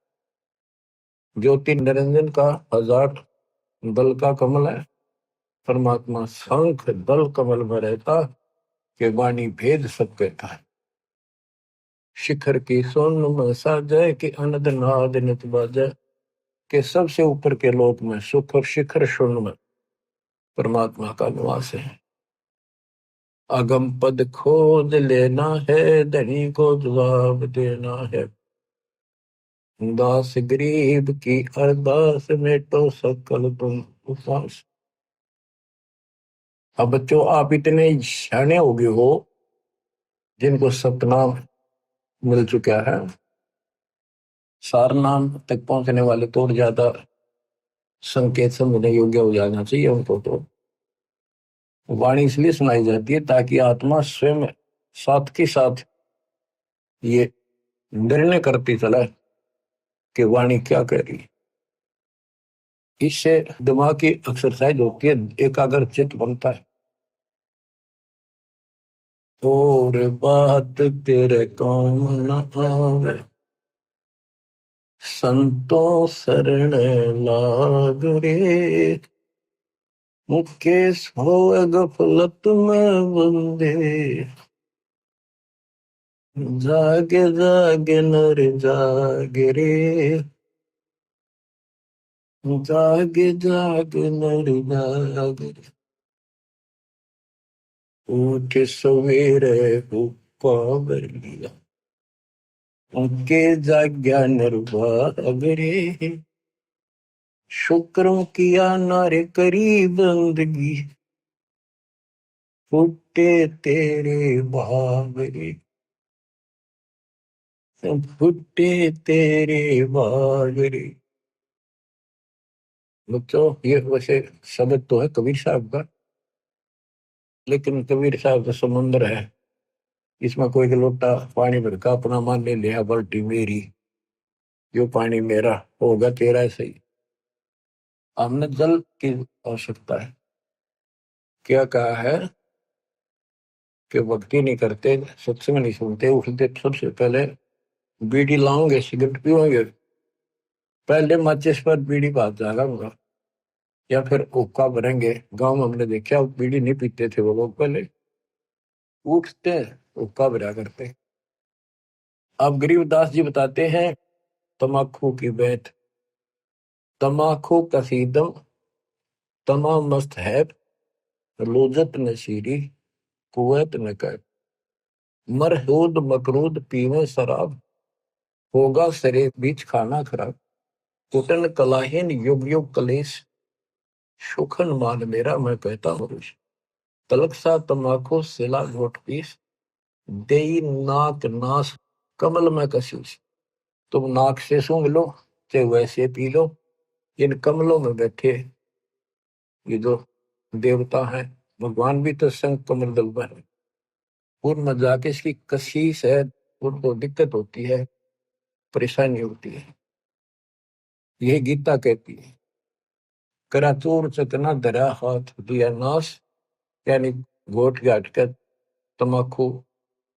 ज्योति निरंजन का हजार दल का कमल है। परमात्मा शंख दल कमल में रहता, के वाणी भेद सब कहता है। शिखर की सोन में साजय, के अनद नाद नित बाजय। के सबसे ऊपर के लोक में सुख और शिखर शून्य में परमात्मा का निवास है। अगम पद खोज लेना है, धनी को जवाब देना है। दास गरीब की अरदास में तो सकल तुम उपास। अब बच्चों, आप इतने शाने हो गए हो जिनको सतनाम मिल चुका है। सारनाम तक पहुंचने वाले तो और ज्यादा संकेत समझने योग्य हो जाना चाहिए उनको। तो वाणी इसलिए सुनाई जाती है ताकि आत्मा स्वयं साथ के साथ ये निर्णय करती चला कि वाणी क्या कह रही है। इससे दिमाग की एक्सरसाइज होती है, एकाग्र चित्त बनता है। और बात तेरे काम न आवे, संतों शरण लाग रे। मुकेश हो गफलत में बंदे, जागे जागे नर जागे रे। जागे जागे नर जागे रे। उठ सवेरे हुक्का बर लिया, उनके जाग्या निर्भाग रे। शुक्रों किया नारे करी बंदगी, फुटे तेरे भाग रे। फुटे तेरे भाग रे। बच्चों, ये वैसे शब्द तो है कबीर साहब का, लेकिन कबीर साहब तो समुद्र है। इसमें कोई का लोटा पानी भर का अपना मान ले लिया, बाल्टी मेरी, यो पानी मेरा होगा तेरा सही। हमने जल की आवश्यकता है। क्या कहा है कि भक्ति नहीं करते, सत्संग नहीं सुनते, उठते सबसे पहले बीड़ी लाओगे, सिगरेट पीओगे, पहले माचिस पर बीड़ी बात जाएगा उनका, या फिर हुक्का भरेंगे। गांव में हमने देखा बीड़ी नहीं पीते थे वो लोग, पहले उठते हुक्का भरा करते। अब गरीबदास जी बताते हैं तमाकू की बैत। तमाकू कसीदम तमा मस्त है, लोजत नशीरी कुवैत न कर। मरहूद मकरूद पीवे शराब, होगा सरे बीच खाना खराब। कुटन कलाहीन युग युग कलेश, सुखन मान मेरा मैं कहता हूँ। तलक सा तमाकू सिला घोट पीस, देई नाक नास कमल में कशीस। तुम नाक से सूंघ लो, चाहे वैसे पी लो। इन कमलों में बैठे ये जो देवता हैं, भगवान भी तो संग कमल दल में है। उनमें जाके इसकी कशीस है, उनको दिक्कत होती है, परेशानी होती है। यह गीता कहती है। कराचूर चकना धरा हाथ दिया नाश, यानी घोट घाट कर तमाकू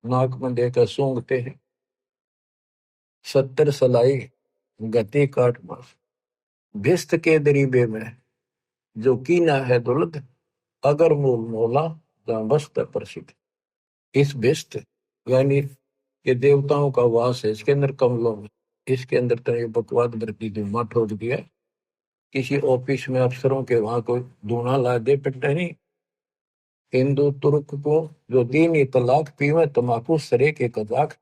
नाक में देकर सूंघते हैं। 70 सलाई गति काट मास, भिस्त के दरीबे में जो कीना है दौलत। अगर मूल मोला जहां बस्त प्रसिद्ध। इस भिस्त यानी ये देवताओं का वास है, इसके अंदर कमलों में, इसके अंदर तो ये बकवाद भरती धुआं ठोक दिया। किसी ऑफिस में अफसरों के वहां कोई धुआं ला दे पिटने नहीं। हिंदू तुर्क को जो दीन तलाक पीवे तमाकू सरे के कजाक।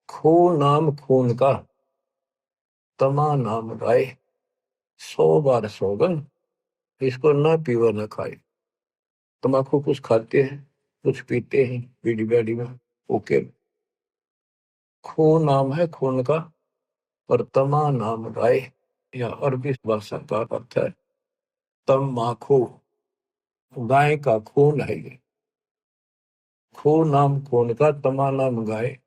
खून नाम खून का तमा नाम गाए 100 बार सौगन, इसको ना पीवा न खाए। तम्बाकू कुछ खाते हैं, कुछ पीते हैं बीड़ी बैड़ी में, ओके। खून नाम है खून का, और तमा नाम गाय या अरबी भाषा का अर्थ है तम्बाकू, गाय का खून है ये। खून नाम खून का, तमा नाम गाय,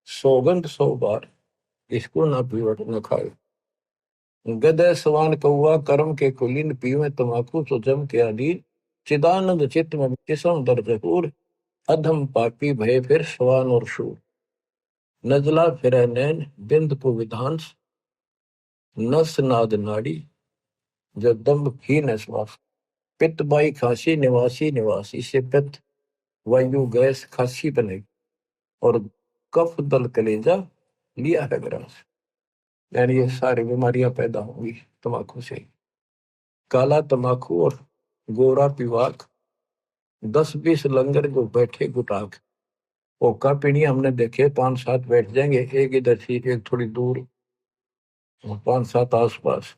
सौगंध 100 बार, इसको ना पीवट न खाए। गदय सवान कौआ कर्म के कुलीन, पीवे तम्बाकू तो जम के अधीन। चिदानंद चित्त में किसम दर्द हूर, अधम पापी भय फिर सवान और शूर। नजला फिर नैन बिंद को विधांस, नस नाद नाड़ी जो दम्भ भी न श्वास। पित्त बाई खांसी निवासी निवास, इससे पित्त वायु गैस खांसी बनेगी। और कफ दल कलेजा लिया है ग्रास, यानी ये सारी बीमारियां पैदा होंगी तम्बाकू से। काला तम्बाकू और गोरा पिवाक, 10-20 लंगर जो बैठे गुटाक। ओका पीढ़ी हमने देखे 5-7 बैठ जाएंगे, एक इधर से एक थोड़ी दूर, 5-7 आसपास।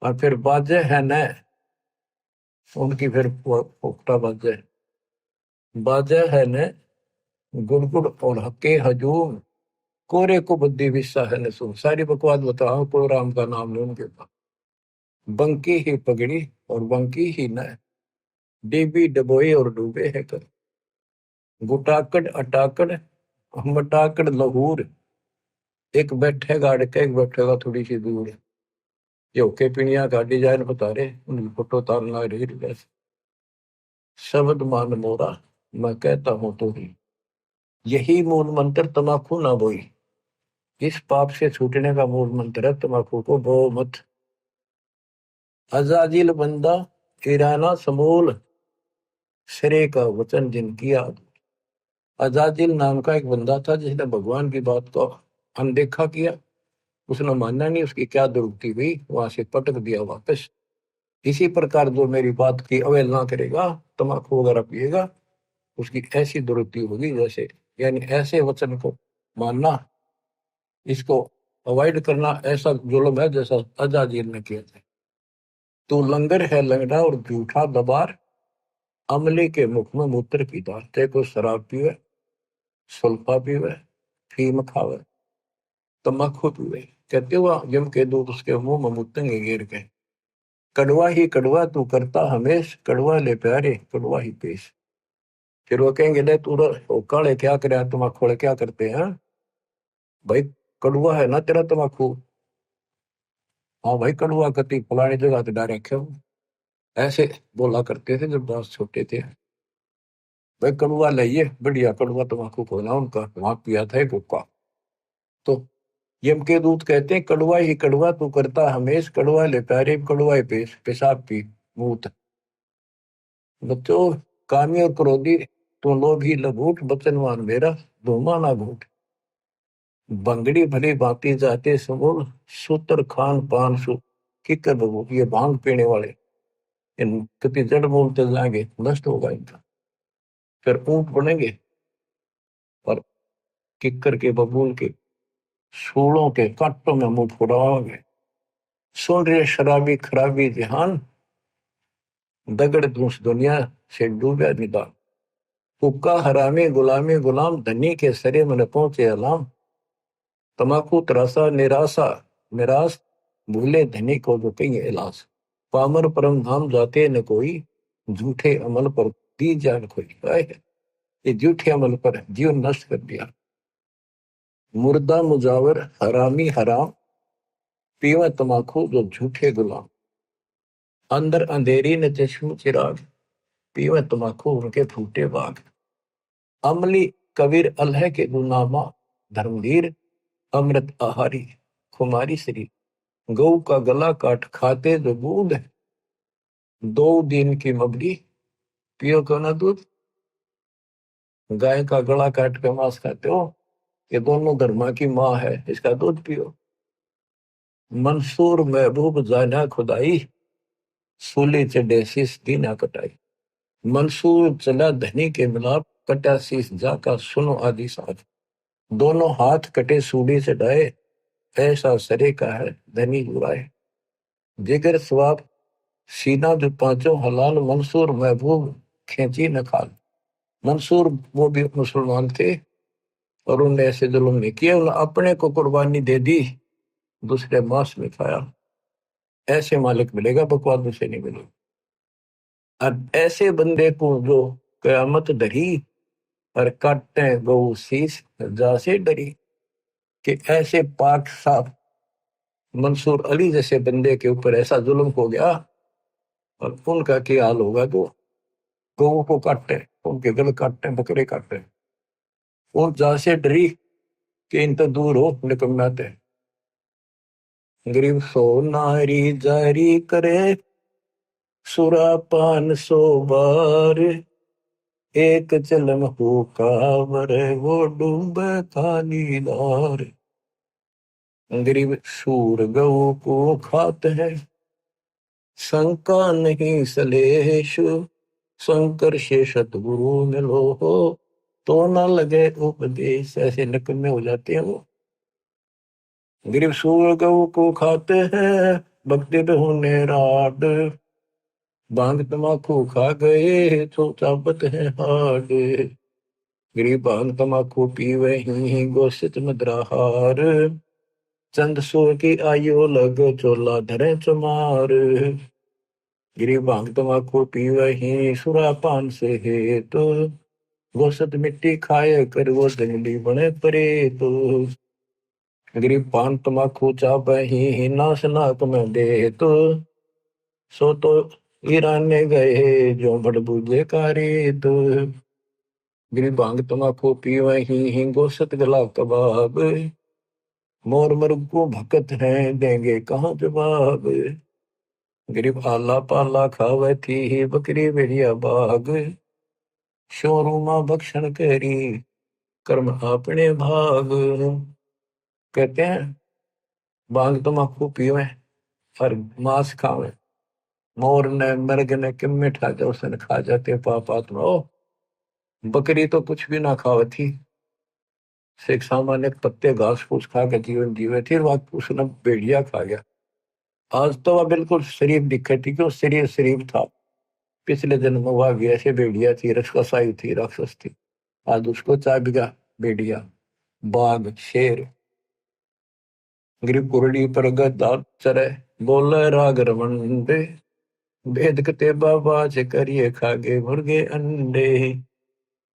और फिर बाजे है न, उनकी फिर पोखटा बाजे, बाजे है न गुड़गुड़ और हके हजूम। कोरे को बुद्धि विस्सा है न सुन, सारी बकवास बताओ, कोई राम का नाम नहीं उनके पास। बंकी ही पगड़ी और बंकी ही न, डीबी डबोई और डूबे है कर। गुटाकड़ अटाकड़ मटाकड़ लहूर, एक बैठेगा अड़के, एक बैठेगा थोड़ी सी दूर। ये ओके पिणिया का डिजाइन बता रहे, उनकी फोटो तारना रही वैसे। शब्द मान मोरा मैं कहता हूं तो ही, यही मूल मंत्र तम्बाकू ना बोई। इस पाप से छूटने का मूल मंत्र है तम्बाकू को बो मत। अजाजिल बंदा किराना समूल, सिरे का वचन जिनकी याद। अजाजिल नाम का एक बंदा था जिसने भगवान की बात को अनदेखा किया, उसने माना नहीं, उसकी क्या दुर्गति हुई, वहां से पटक दिया वापस। इसी प्रकार जो मेरी बात की अवहेलना करेगा, तम्बाकू वगैरह पिएगा, उसकी ऐसी दुर्गति होगी जैसे, यानी ऐसे वचन को मानना, इसको अवॉइड करना ऐसा जुल्म है जैसा अजाजिल ने किया था। तू लंगर है लंगड़ा और झूठा दबार, अमले के मुख में मूत्र पीता। ते को शराब पीवे, सुल्फा पीवे, फीम खावे, तम्बाकू पीवे, कहते हुआ यम के दूत उसके मुंह में मुतेंगे गिर के। कड़वा ही कड़वा तू करता हमेश, कड़वा ले प्यारे कड़वा ही पेश। फिर वो कहेंगे ले तू काले क्या करे, तम्बाकू क्या करते हैं भाई, कड़वा है ना तेरा तम्बाकू। हाँ भाई कड़वा कति फलानी जगह पे डाल रखे हो, ऐसे बोला करते थे जब बहुत छोटे थे। भाई कड़वा लाइए, बढ़िया कड़वा तम्बाकू खोला उनका, वहां पिया था एक हुक्का। तो यम के दूत कहते हैं कड़वा ही कड़वा तू करता हमेश, कड़वा ले प्यारे कड़वा ही पेश, पेशाब पी मूत। बच्चों कामी और क्रोधी तो लोभी लघूट, बचनवान मेरा धूमा ना घूट। बंगड़ी भली भांति जाते समूल, सूत्र खान पान सु किकर बबू। ये भांग पीने वाले इन कति जड़ मूल चल जाएंगे, नष्ट होगा इनका। फिर ऊंट बनेंगे और किक्कर के बबूल के सूलों के कांटों में मुंह फुड़ाओगे। सुन रहे शराबी खराबी जहान, दगड़ धूस दुनिया से डूबे निदान। हुक्का हरामी गुलामी गुलाम, धनी के सरे मन पहुंचे अलाम। तम्बाकू त्रासा निराशा निराश, भूले धनी को जो कहीं इलाज। पामर परम धाम जाते न कोई, झूठे अमल पर दी जान खोई। ये झूठे अमल पर जीवन नष्ट कर दिया। मुर्दा मुजावर हरामी हराम, पीवा तम्बाकू जो झूठे गुलाम। अंदर अंधेरी न चश्म चिराग, पीवा तम्बाकू उनके फूटे बाग। अमली कबीर अल्लाह के गुनामा, धर्मवीर अमृत आहारी खुमारी श्री। गऊ का गला काट खाते जो दूध, 2 दिन की मबरी पियो क्यों ना दूध। गाय का गला काट के मांस खाते हो, ये दोनों धर्मा की माँ है, इसका दूध पियो। मंसूर महबूब जाना खुदाई, सूली चढ़े शीस दीना कटाई। मंसूर चला धनी के मिलाप, कटा शीस जाका सुनो आदि साथ। दोनों हाथ कटे सूली चढ़ाए, ऐसा सरे का है धनी बुराए, जिगर स्वाब सीना जो पांचों हलाल, मंसूर महबूब खींची न खाल। मंसूर वो भी मुसलमान थे और उन्होंने ऐसे जुल्म नहीं किया, उन्होंने अपने को कुर्बानी दे दी, दूसरे मांस में खाया। ऐसे मालिक मिलेगा, बकवाद से नहीं मिलेगा। और ऐसे बंदे को जो कयामत डरी और काटे गौ शीस जा से डरी, कि ऐसे पाक साफ मंसूर अली जैसे बंदे के ऊपर ऐसा जुल्म हो गया, और उनका क्या हाल होगा, जो गौ को काटे, उनके गल काटे, बकरे काटे, उन जा से डरी कि इन तो दूर हो निकम्माते। गरीब सो नारी जारी करे, सुरापान 100 बार, एक चलम हुकार वो डूब खालीदार। गरीब सूर गऊ को खात है, शंका नहीं सलेश, शंकर से सतगुरु मिलो हो, तो ना लगे उपदेश। ऐसे निकम्मे हो जाते हैं वो। गरीब सूर गऊ को खाते हैं, भक्ति होने राड, भांग तमाकू खा गए तो चापत है हाड। गरीब भांग तमाकू पीवे ही गोसित मदराहार, चंद सो की आयु लग चोला धरे चमार। गरीब भांग तमाकू पीवे ही सुरापान से है तो, गोसत मिट्टी खाए कर वो जंगली बने परे तो। गरीब पान तमाकू चापे ही नाश नाक में दे तो, सो तो ईराने गए जो बड़बूजे कारे तो। गरीब भांग तमाकू पीवे ही गोसत गला कबाब, मोर मरुग को भकत है देंगे कहाँ जवाब। गरीब आला पाला खावे थी ही बकरी भेड़िया बाग, शोरूमा भक्षण करी कर्म अपने भाग। कहते हैं भांग तमाकू पीवे और मांस खावे, मोर ने मृग ने किम मिठा जो उसने खा जाते पाप आत्मा। ओ बकरी तो कुछ भी ना खावे थी, सिख सामान्य पत्ते घास फूस खा के जीवन जीवे थी, उसने भेड़िया खा गया। आज तो वह बिल्कुल शरीफ दिखे थी, क्यों शरीर शरीफ था। पिछले जन्म में वह भी ऐसे भेड़िया थी, रक्षसाई थी, राक्षस थी। आज उसको चाह बिगा भेड़िया, बाघ, शेर। गरीब कुरड़ी पर गद्दा चरे, बोले राग रमंडे, भेद कते बाबा से करिए खागे मुर्गे अंडे।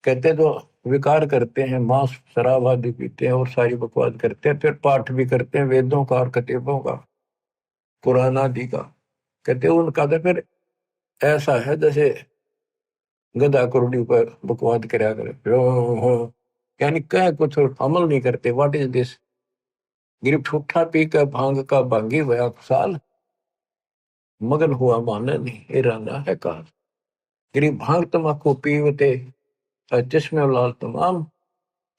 कहते जो विकार करते हैं, मांस शराब आदि पीते हैं और सारी बकवाद करते हैं, फिर पाठ भी करते हैं वेदों का और कतीबों का, कुरान आदि का। कहते हैं उनका तो फिर ऐसा है जैसे गधा कुरडी पर बकवाद कराया करे, यानी कह कुछ और अमल नहीं करते। What is this. गिरफ्त ठूठा पी कर भांग का भांगी हुआ साल, मगन हुआ माने नहीं इराना है काल। गिरी भांग तमाकू पीवते चश्मे लाल तमाम,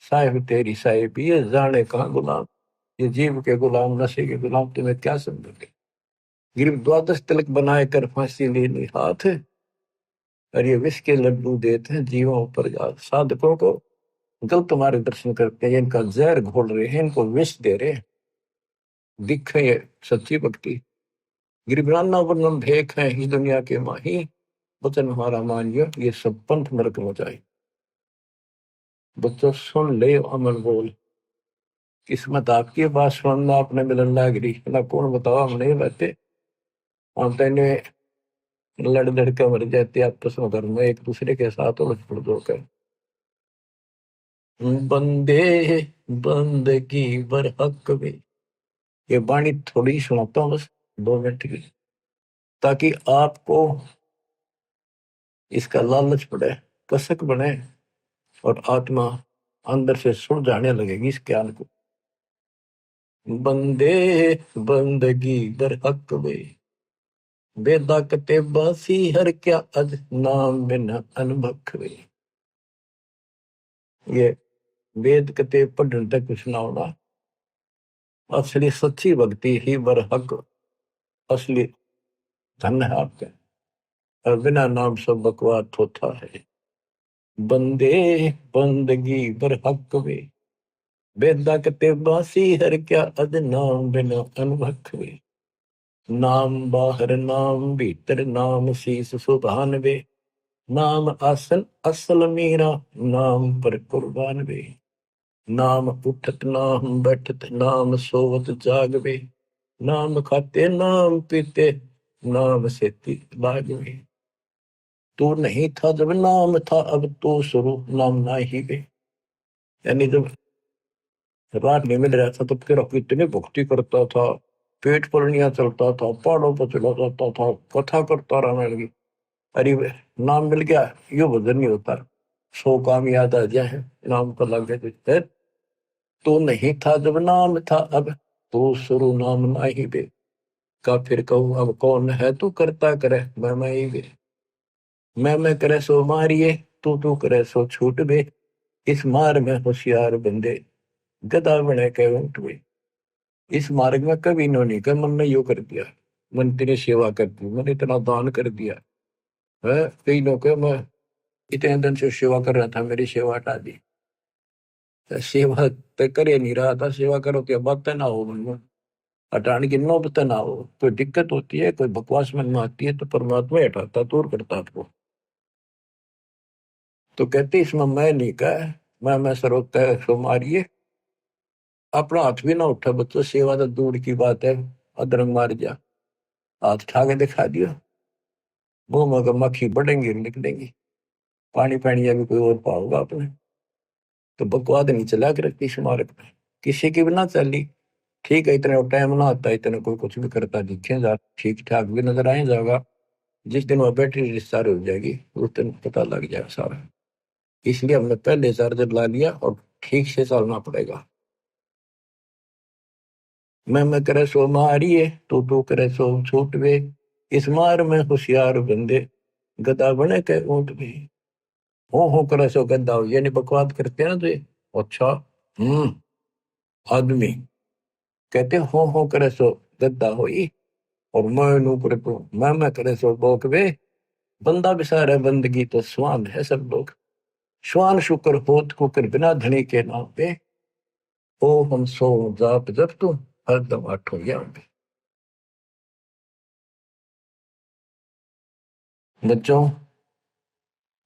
साहिब तेरी साहिब ये जाने कहाँ गुलाम। ये जीव के गुलाम, नशे के गुलाम, तुम्हें क्या समझोगे। गिरफ्त द्वादश तिलक बनाए कर फांसी लेनी हाथ, और ये विष के लड्डू देते हैं जीवों पर याद। साधकों को गलत मार्गदर्शन करते हैं, इनका जहर घोल रहे हैं, इनको विष दे रहे हैं। दिखे ये सच्ची भक्ति। गिरिराना वर्णन भेख है इस दुनिया के माही, वचन हमारा मानियो ये सब पंथ नरक में जाए। बच्चों सुन ले अमन बोल, किस्मत आपकी बात सुनना आपने मिलन लागरी ना, कौन बताओ हम नहीं रहते। हम तेने लड़ लड़ के मर जाते आपस में, घर में एक दूसरे के साथ उलझ पड़ जोकर। बंदे बंदगी बर हक में, ये बाणी थोड़ी सुनाता हूँ बस 2 मिनट की, ताकि आपको इसका लालच पड़े, कसक बने, और आत्मा अंदर से सुन जाने लगेगी इस ज्ञान को। बंदे बंदगी बर हक में, बेदा कते बासी हर क्या अज नाम बिना अनभक में। ये वेद कते पढ़ने तक कुछ ना होना, असली सच्ची भक्ति ही बर हक, असली धन है आपके, और बिना नाम सब बकवाद होता है। बंदे बंदगी बर हक में, वेदा कते बासी हर क्या अद नाम बिना अनभख वे। नाम बाहर नाम भीतर नाम शीस सुभान वे। नाम आसन असल मीरा नाम पर कुर्बान वे। नाम उठत नाम बैठत नाम सोवत जागवे। नाम खाते नाम पीते नाम सेती लागवे। तू नहीं था जब नाम था अब तो स्वरूप नाम ना ही वे। यानी जब रात नहीं मिल रहा था तो फिर इतनी भक्ति करता था, पेट पुरनिया चलता था, पहाड़ों पर चला जाता था, कथा करता रहने लगी। अरे नाम मिल गया, यो भजन नहीं होता। 100 काम याद आ जाए नाम को लग गए। तो नहीं था जब नाम था अब तो शुरू नाम ना ही बे। का फिर कहूँ अब कौन है तू करता करे मैं ही बे। मैं करे सो मारिए तू करे सो छूट बे। इस मार में होशियार बंदे गदा बने के ऊंट बे। इस मार्ग में कभी इन्होंने कहा मन ने यो कर दिया, मन तेरी सेवा कर दी, मैंने इतना दान कर दिया है। कई लोग मैं इतने दिन से सेवा कर रहा था, मेरी सेवा हटा दी। सेवा तो करे नहीं रहा था, सेवा करो तो बात ना हो मन में, हटाने की नौबत ना हो। कोई दिक्कत होती है, कोई बकवास मन में आती है तो परमात्मा हटाता, दूर करता आपको। तो कहते इसमें मैं नहीं कहा, मैं सर्वोत्ता है सो मारिए। अपना हाथ भी ना उठा बच्चों, सेवा तो दूर की बात है, अधर्म मार जा। हाथ उठा के दिखा दिया, मुंह में मक्खी बढ़ेंगी निकलेंगी, पानी पानी अभी कोई और पाओगा आपने। तो बकवाद नहीं चला के रखती स्मारक में, किसी की भी ना चली। ठीक है, इतने टाइम ना आता, इतने कोई कुछ भी करता दिखे जा, ठीक ठाक भी नजर आए जाएगा। जिस दिन वह बैटरी डिस्चार्ज हो जाएगी उस दिन पता लग जाएगा सारा। इसलिए हमने पहले चार्जर ला लिया और ठीक से चलना पड़ेगा। मैं करे सो मारिए तू करे सो छूट वे। इस मार में होशियार बंदे गदा बने के ऊंट भी। हो करे सो गद्दा हो, यानी बकवाद करते हैं ना तो अच्छा। हम्म आदमी कहते हो करे सो गद्दा होई। और मैं ऊपर तो मैं करे सो बोक वे। बंदा बिसार है बंदगी तो स्वान है सब लोग। श्वान शुक्र होत कुकर बिना धनी के नाम पे। ओ हम सो जाप जब तू हरदम आठों याम पे। बच्चों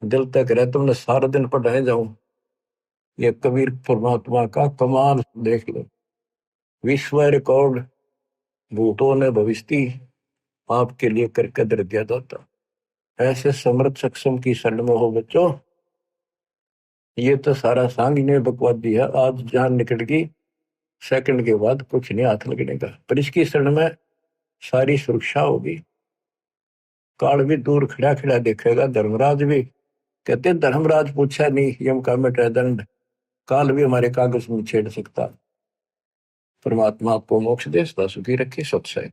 दिल तक रहे तुमने सारा दिन पढ़ाए जाऊं। ये कबीर परमात्मा का कमाल देख लो। विश्व रिकॉर्ड भूतों ने भविष्य आपके लिए करके दर दिया जाता। ऐसे समर्थ सक्षम की शरण में हो बच्चों। ये तो सारा सांग ने बकवादी है, आज जान निकल गई, सेकंड के बाद कुछ नहीं हाथ लगने का। पर इसकी शरण में सारी सुरक्षा होगी। काल भी दूर खड़ा खड़ा देखेगा, धर्मराज भी कहते धर्मराज पूछा नहीं यम का मिटे दंड। काल भी हमारे कागज में छेड़ सकता। परमात्मा आपको मोक्ष दे, सदा सुखी रखे, सत्संग।